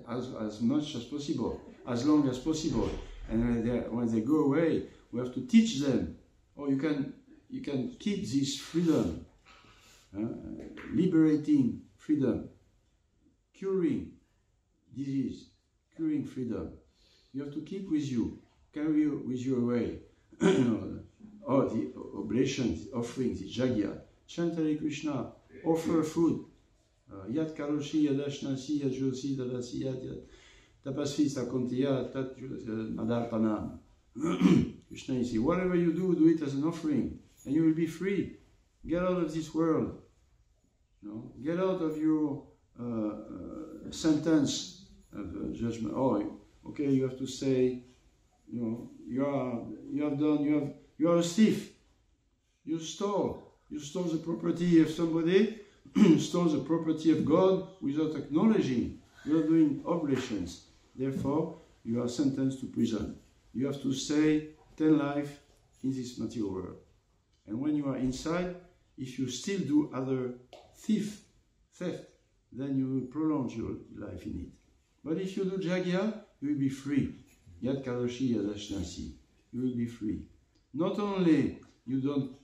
As much as possible, as long as possible. And when they go away, we have to teach them. Oh, you can keep this freedom, liberating freedom, curing disease, curing freedom. You have to keep with you, carry with you away. All the oblations, the offerings, the jagya. Chant Hare Krishna, offer food. Yat karoshi, yadashnasi, yadjosi, dadasi, yad tapasvi sakontiya, tat madarpanam. Krishna is saying, whatever you do, do it as an offering, and you will be free. Get out of this world. Get out of your sentence of judgment. Oh, okay, you have to say, you are a thief. You stole the property of somebody, stole the property of God without acknowledging. You are doing oblations. Therefore, you are sentenced to prison. You have to stay 10 lives in this material world. And when you are inside, if you still do other theft, then you will prolong your life in it. But if you do jagya, you will be free. Yad karoshi yadashnasi. You will be free. Not only you don't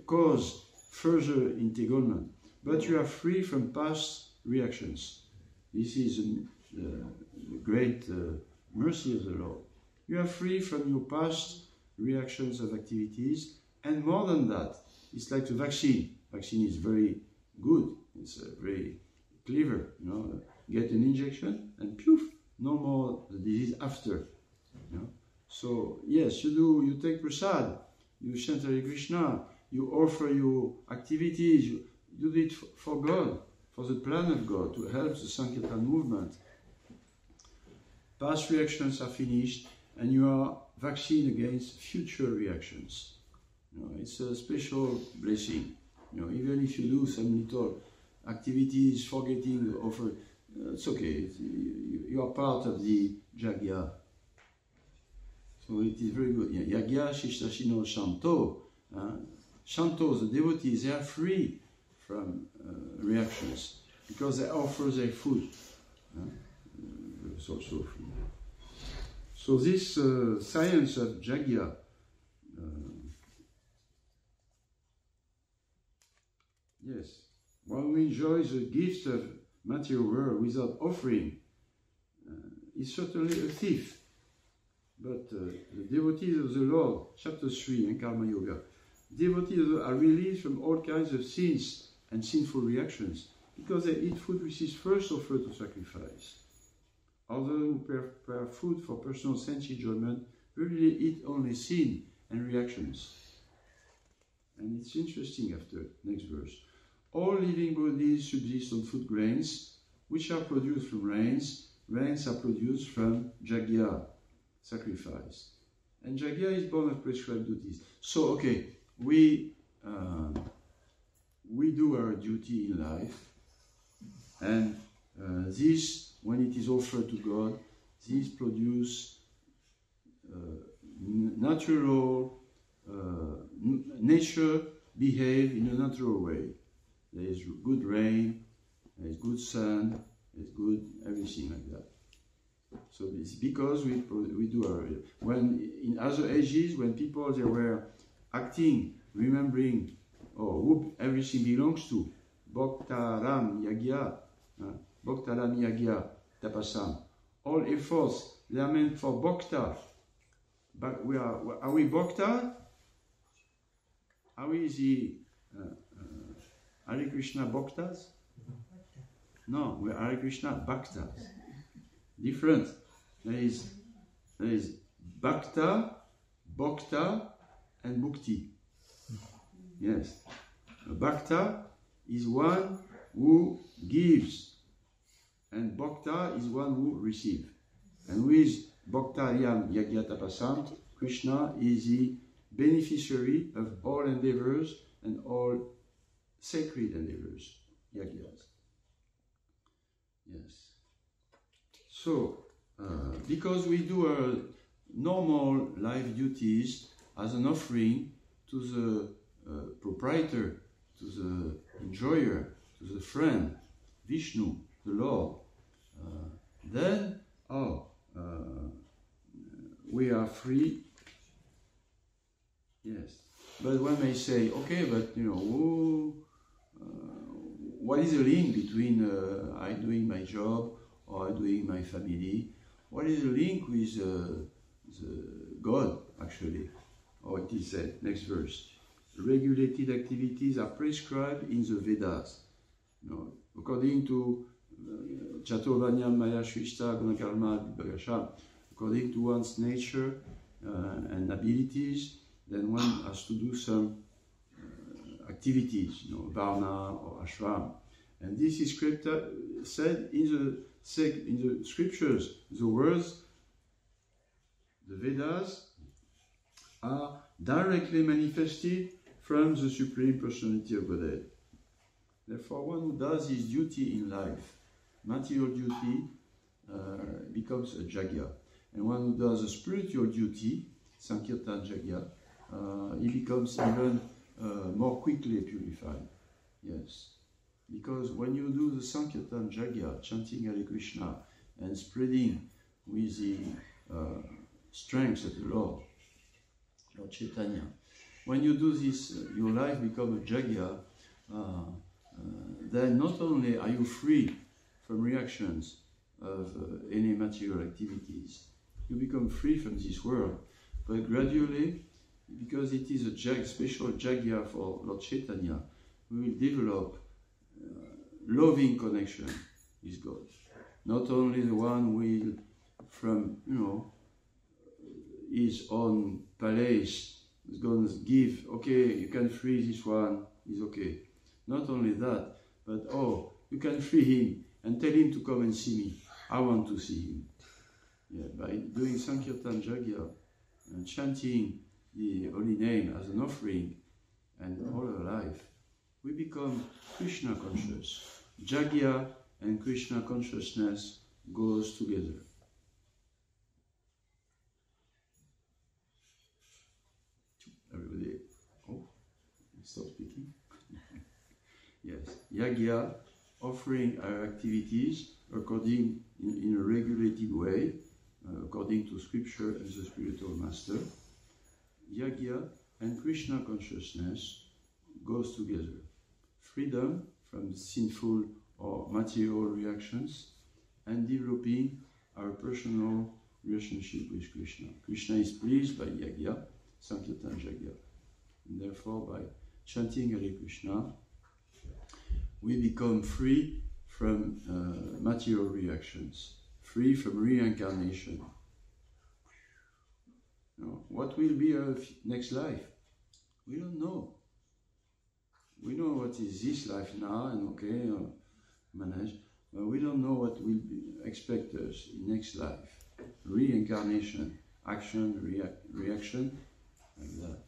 cause further entanglement, but you are free from past reactions. This is the great mercy of the Lord. You are free from your past reactions of activities, and more than that, it's like the vaccine. Vaccine is very good. It's very clever. Get an injection and poof, no more the disease after. So yes, you take prasad, you chant Hare Krishna, you offer your activities, you do it for God, for the plan of God, to help the Sankirtan movement. Past reactions are finished, and you are vaccinated against future reactions. It's a special blessing. Even if you do some little activities, forgetting the offer, it's okay. You are part of the Jagya. So it is very good. Yagya Shishashino Shanto. Shantos, the devotees, they are free from reactions because they offer their food. It's also free. So this science of Jagya, yes, one who enjoys the gifts of material world without offering is certainly a thief. But the devotees of the Lord, chapter 3 in Karma Yoga, devotees are released from all kinds of sins and sinful reactions because they eat food which is first offered to sacrifice. Others who prepare food for personal sense enjoyment really eat only sin and reactions. And it's interesting after next verse. All living bodies subsist on food grains, which are produced from rains. Rains are produced from jagya, sacrifice. And jagya is born of prescribed duties. So, okay, we do our duty in life, and this, when it is offered to God, this produce natural nature behave in a natural way. There is good rain, there is good sun, there is good everything like that. So it's because we do our... When in other ages, when people they were acting, remembering, who everything belongs to, Bhaktaram Yagya, Bhaktaram Yagya Tapasam. All efforts, they are meant for Bhakta. But are we Bhakta? Are we the Hare Krishna Bhaktas? No, we are Hare Krishna Bhaktas. Different. There is Bhakta, Bhakta, and Bhukti. Yes. A Bhakta is one who gives, and Bhakta is one who receives. And with Bhaktaryam Yagya Tapasam, Krishna is the beneficiary of all endeavors and all sacred endeavors, Yagyas. Yes. So, because we do our normal life duties as an offering to the proprietor, to the enjoyer, to the friend, Vishnu, the Lord, then, we are free. Yes. But one may say, okay, but what is the link between I doing my job or I doing my family? What is the link with the God, actually? Or it is said, next verse. Regulated activities are prescribed in the Vedas. According to Chaturvanyam Maya Shvishta Gunakarma Vibhagasha, according to one's nature and abilities, then one has to do some activities, varna or ashram. And this is said in the scriptures. The words, the Vedas, are directly manifested from the Supreme Personality of Godhead. Therefore, one who does his duty in life, material duty, becomes a Jagya. And one who does a spiritual duty, Sankirtan Jagya, he becomes even more quickly purified. Yes. Because when you do the Sankirtan Jagya, chanting Hare Krishna, and spreading with the strength of the Lord Chaitanya, when you do this, your life becomes a Jagya, then not only are you free from reactions of any material activities, you become free from this world, but gradually, because it is a special Jagya for Lord Chaitanya, we will develop loving connection with God. Not only the one will, from his own palace, is going to give, okay, you can free this one, is okay. Not only that, but you can free him and tell him to come and see me. I want to see him. Yeah, by doing Sankirtan Jagya and chanting the holy name as an offering and all our life, we become Krishna conscious. Jagya and Krishna consciousness goes together. Everybody, stop speaking. Yes, Yagya, offering our activities according in a regulated way, according to scripture and the spiritual master. Yagya and Krishna consciousness goes together. Freedom from sinful or material reactions and developing our personal relationship with Krishna. Krishna is pleased by Yagya, Sankirtan Jagya. And therefore, by chanting Hare Krishna, we become free from material reactions, free from reincarnation. What will be our next life? We don't know. We know what is this life now, and manage, but we don't know what will expect us in next life. Reincarnation, action, reaction, like that.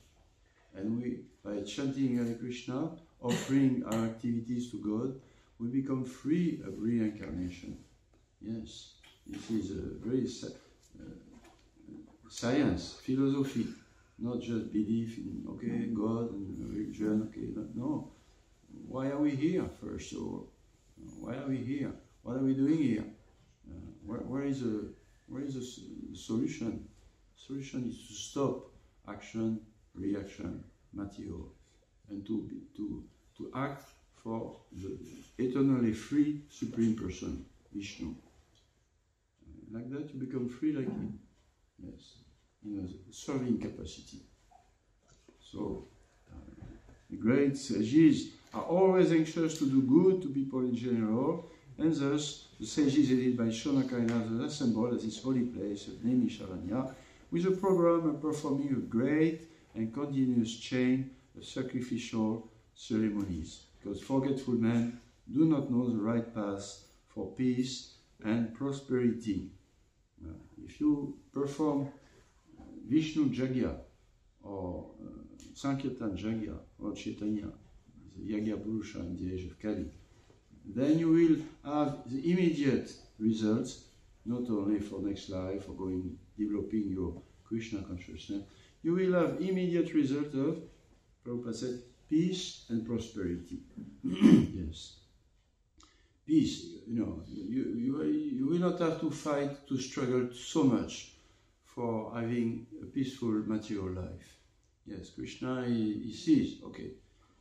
And we, by chanting Hare Krishna, offering our activities to God, we become free of reincarnation. Yes, this is a very science, philosophy, not just belief in, God and religion, no. Why are we here, first of all? Why are we here? What are we doing here? Where is the solution? The solution is to stop action, reaction, material, and to act for the eternally free Supreme Person, Vishnu. Like that, you become free like him. Yes, in a serving capacity. So, the great sages are always anxious to do good to people in general, and thus the sages headed by Shonaka and others assembled at this holy place of Naimisharanya with a program of performing a great and continuous chain of sacrificial ceremonies, because forgetful men do not know the right path for peace and prosperity. If you perform Vishnu Jagya or Sankirtan Jagya or Chaitanya, the Yagya Purusha in the age of Kali, then you will have the immediate results not only for next life or developing your Krishna consciousness, you will have immediate result of, Prabhupada said, peace and prosperity. Yes. Peace, you will not have to fight, to struggle so much for having a peaceful material life. Yes, Krishna, he sees, okay,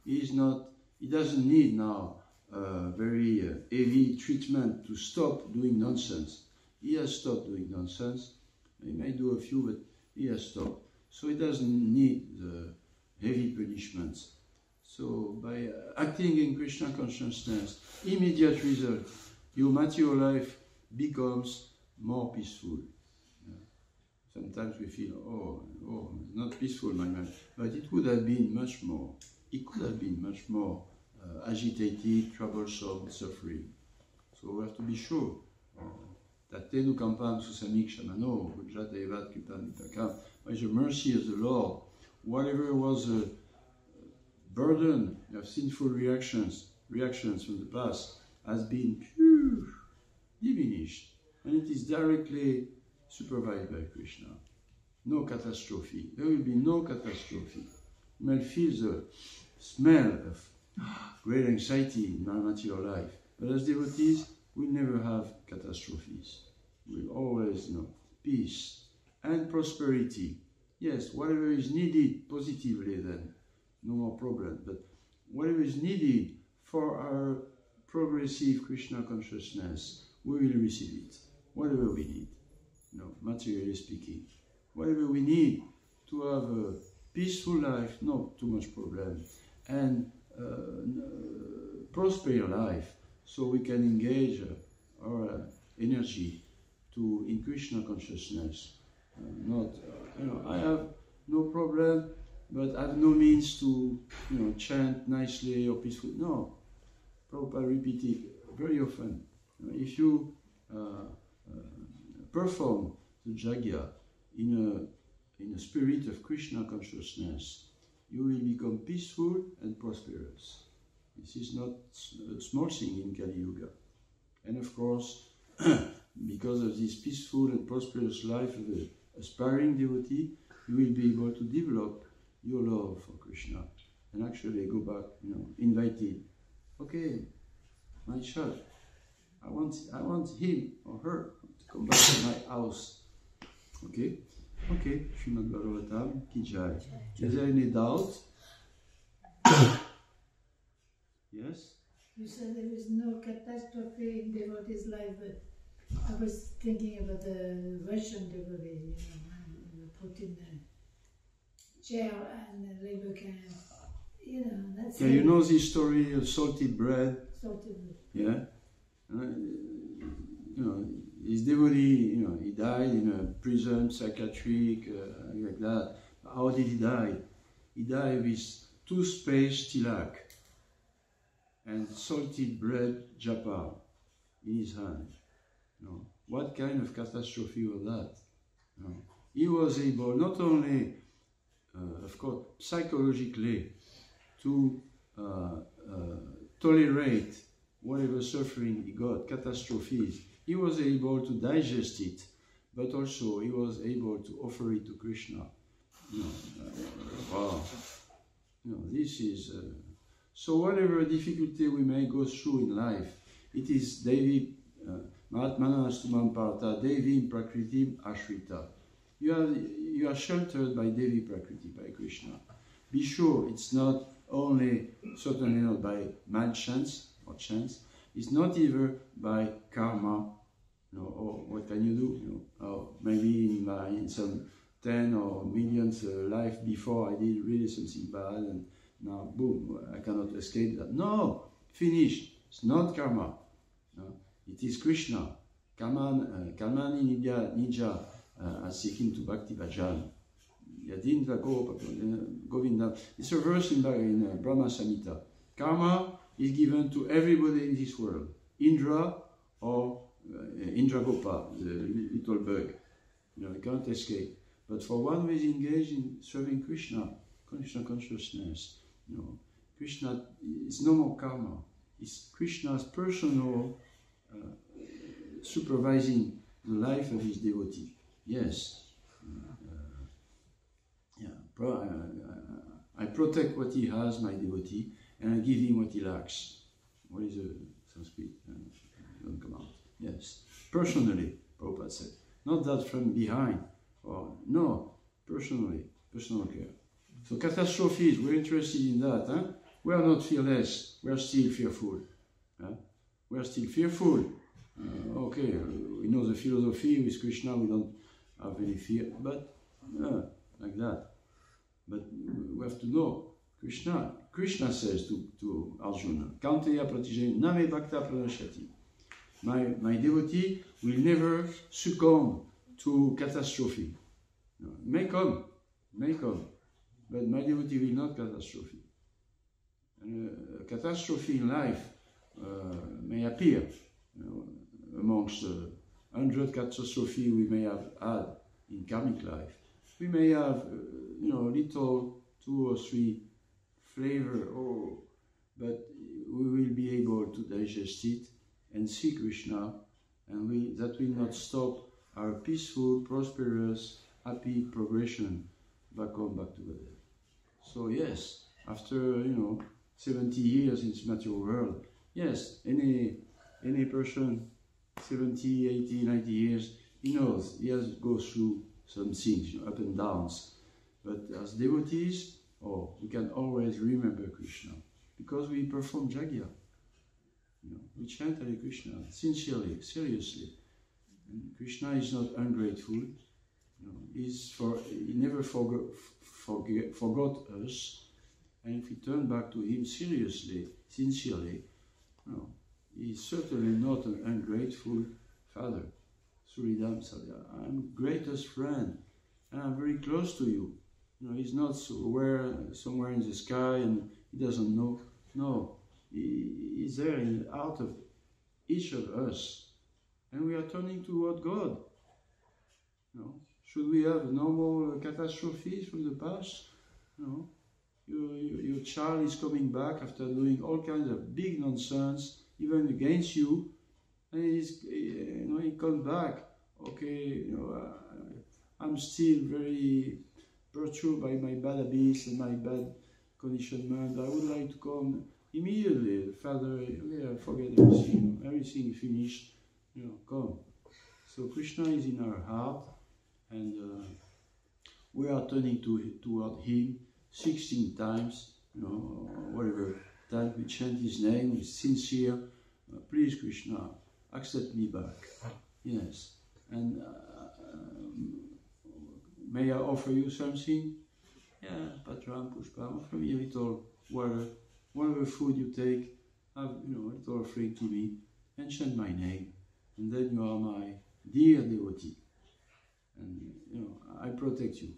he doesn't need now very heavy treatment to stop doing nonsense. He has stopped doing nonsense. He may do a few, but he has stopped. So he doesn't need the heavy punishments. So by acting in Krishna consciousness, immediate result, your material life becomes more peaceful. Sometimes we feel, oh, not peaceful, my mind. But it could have been much more. It could have been much more agitated, troublesome, suffering. So we have to be sure. Tate kampam susamik shamano, hujjat evat kipam nitakam. By the mercy of the Lord, whatever was a burden of sinful reactions from the past has been diminished. And it is directly supervised by Krishna. No catastrophe. There will be no catastrophe. You may feel the smell of great anxiety in our material life. But as devotees, we never have catastrophes. We'll always know peace and prosperity. Yes, whatever is needed positively then, no more problem. But whatever is needed for our progressive Krishna consciousness, we will receive it. Whatever we need. Materially speaking. Whatever we need to have a peaceful life, not too much problem, and prosper life, so we can engage our energy in Krishna consciousness. I have no problem, but I have no means to, chant nicely or peacefully. No, Prabhupada repeated very often. If you perform the jagya in a spirit of Krishna consciousness, you will become peaceful and prosperous. This is not a small thing in Kali Yuga. And of course, because of this peaceful and prosperous life of the aspiring devotee, you will be able to develop your love for Krishna and actually go back, invited. Okay, my child, I want him or her to come back to my house. Okay, Srimad Bhagavatam, ki jai. Is there any doubt? Yes? You said there is no catastrophe in devotee's life, but I was thinking about the Russian devotee, put in the jail and the labor camp. That's you know the story of salted bread? Salted bread. Yeah? His devotee, he died in a prison, psychiatric, like that. How did he die? He died with toothpaste tilak and salted bread japa in his hand. What kind of catastrophe was that? He was able not only, of course, psychologically to tolerate whatever suffering he got, catastrophes. He was able to digest it, but also he was able to offer it to Krishna. Wow. This is... so whatever difficulty we may go through in life, it is Devi, Mahatmana Astumam Parta, Devi Prakritim Ashrita. You are sheltered by Devi Prakriti, by Krishna. Be sure it's not only, certainly not by malchance or chance, it's not even by karma. Or what can you do? Or maybe in some 10 or millions life before I did really something bad and now boom, I cannot escape that. No, finished. It's not karma. It is Krishna. Kamani Nija seeking to Bhakti Bhajan. Yadindra Govinda. It's a verse in Brahma Samhita. Karma is given to everybody in this world. Indra or Indra Gopa, the little bug. You can't escape. But for one who is engaged in serving Krishna consciousness, Krishna is no more karma. It's Krishna's personal supervising the life of his devotee. Yes. I protect what he has, my devotee, and I give him what he lacks. What is Sanskrit? Don't come out. Yes. Personally, Prabhupada said. Not that from behind. Or no, personally. Personal care. So catastrophes, we're interested in that. Huh? We are not fearless. We are still fearful. Huh? We are still fearful. Okay, we know the philosophy with Krishna, we don't have any fear, but like that. But we have to know, Krishna says to Arjuna, Kanteya pratishe name bhakta pranashati. My devotee will never succumb to catastrophe. No, may come, but my devotee will not catastrophe. A catastrophe in life may appear amongst 100 catastrophes we may have had in karmic life. We may have, little 2 or 3 flavor, but we will be able to digest it and see Krishna, and that will not stop our peaceful, prosperous, happy progression back together. So yes, after 70 years in this material world, yes, any person 70, 80, 90 years, he knows he has to go through some things, up and downs. But as devotees, we can always remember Krishna because we perform Jagya. We chant Hare Krishna sincerely, seriously. And Krishna is not ungrateful. He never forgot us. And if we turn back to him seriously, sincerely, he's certainly not an ungrateful father. Suridam said, I'm greatest friend, and I'm very close to you. He's not somewhere in the sky and he doesn't know. No, he's there in the heart of each of us. And we are turning toward God. Should we have normal catastrophes from the past? Your child is coming back after doing all kinds of big nonsense, even against you, and he comes back. Okay, I'm still very perturbed by my bad habits and my bad conditionment. I would like to come immediately. Father, forget everything. Everything finished. Come. So Krishna is in our heart, and we are turning toward him 16 times, whatever time we chant his name with sincere, please Krishna, accept me back. Yes. And may I offer you something? Yeah, Patram, Pushpam, offer me a little water, whatever food you take, have, a little offering to me, and chant my name. And then you are my dear devotee. And, I protect you.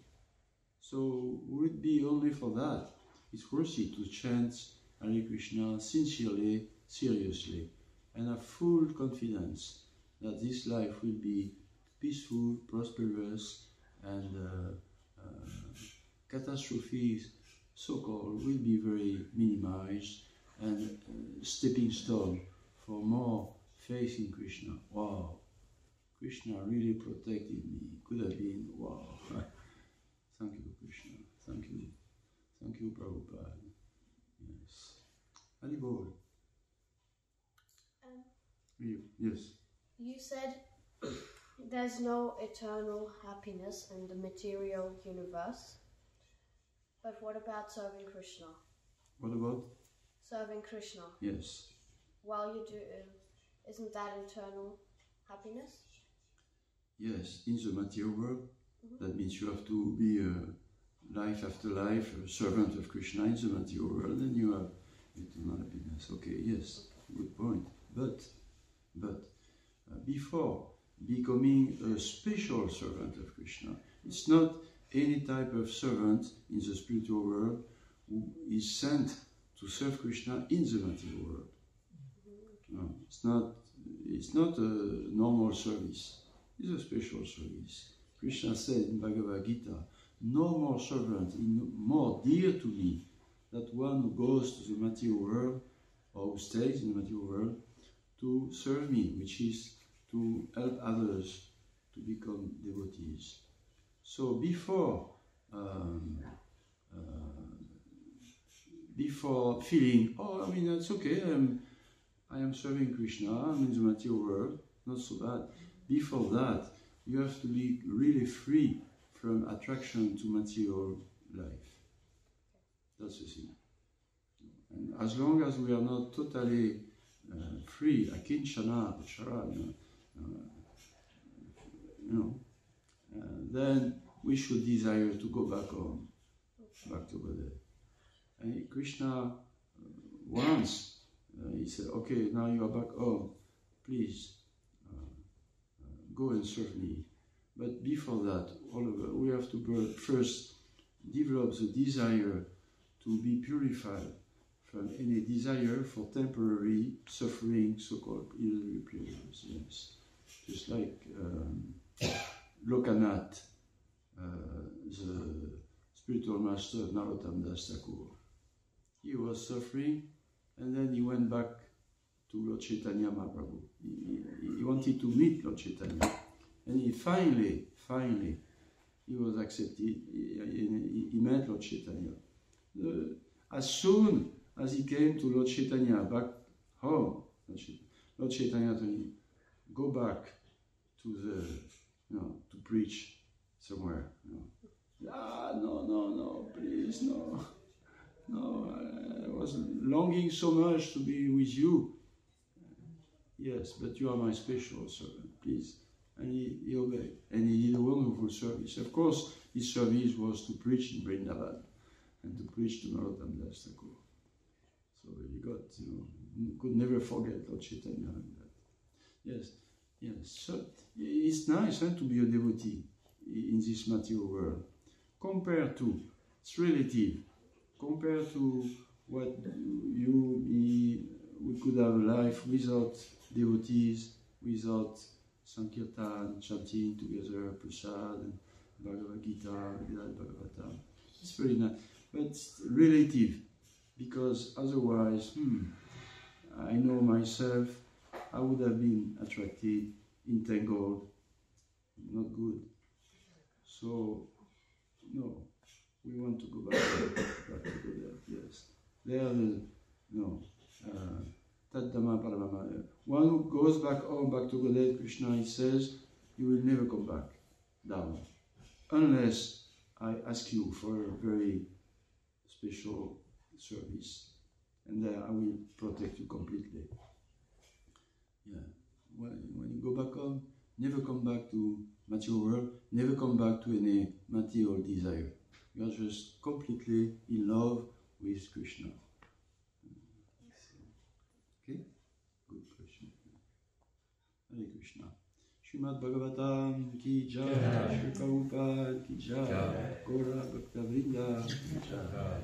So, would it be only for that? It's worthy to chant Hare Krishna sincerely, seriously, and have full confidence that this life will be peaceful, prosperous, and catastrophes, so-called, will be very minimized, and stepping stone for more faith in Krishna. Wow! Krishna really protected me. Could have been, wow. Thank you, Krishna. Thank you. Thank you, Prabhupada. Yes. Haribol. Yes. You said there's no eternal happiness in the material universe. But what about serving Krishna? What about? Serving Krishna. Yes. While you do, isn't that eternal happiness? Yes, in the material world. That means you have to be life after life, a servant of Krishna in the material world, and you have eternal happiness. Okay, yes, good point. But before becoming a special servant of Krishna, it's not any type of servant in the spiritual world who is sent to serve Krishna in the material world. No, it's not a normal service. It's a special service. Krishna said in Bhagavad Gita, no more servant more dear to me than one who goes to the material world or who stays in the material world to serve me, which is to help others to become devotees. So before feeling, oh, I mean, that's okay, I am serving Krishna, I'm in the material world, not so bad. Before that, you have to be really free from attraction to material life. That's the thing. And as long as we are not totally free, akinchana, chara, then we should desire to go back home, back to Godhead. And Krishna once, he said, okay, now you are back home, please go and serve me. But before that, we have to first develop the desire to be purified from any desire for temporary suffering, so-called illusory pleasures. Yes, just like Lokanath, the spiritual master of Narottam Das Thakur. He was suffering, and then he went back to Lord Chaitanya Mahaprabhu. He wanted to meet Lord Chaitanya, and he finally, he was accepted. He met Lord Chaitanya. As soon as he came to Lord Chaitanya back home, Lord Chaitanya told him, go back to to preach somewhere. No, please, no. I was longing so much to be with you. Yes, but you are my special servant, please. And he obeyed. And he did a wonderful service. Of course, his service was to preach in Vrindavan and to preach to Narottam Das Thakur. So he got, could never forget Lord Chaitanya like that. Yes. So it's nice to be a devotee in this material world. Compared to, it's relative. Compared to what we could have a life without devotees, without Sankirtan, chanting together, Prasad, and Bhagavad Gita, Bhagavatam. It's very nice. But it's relative, because otherwise, I know myself, I would have been attracted, entangled, not good. So, no, we want to go back to Godhead, yes. There Taddama Paramama. One who goes back home, back to Godhead, Krishna, he says, you will never come back down, unless I ask you for a very special service, and there I will protect you completely. Yeah. When you go back home, never come back to material world, never come back to any material desire. You are just completely in love with Krishna. Okay? Good question. Hare Krishna. Srimad Bhagavatam ki jai, Shri Prabhupada ki jai, Gaura Bhakta Vrinda ki jai.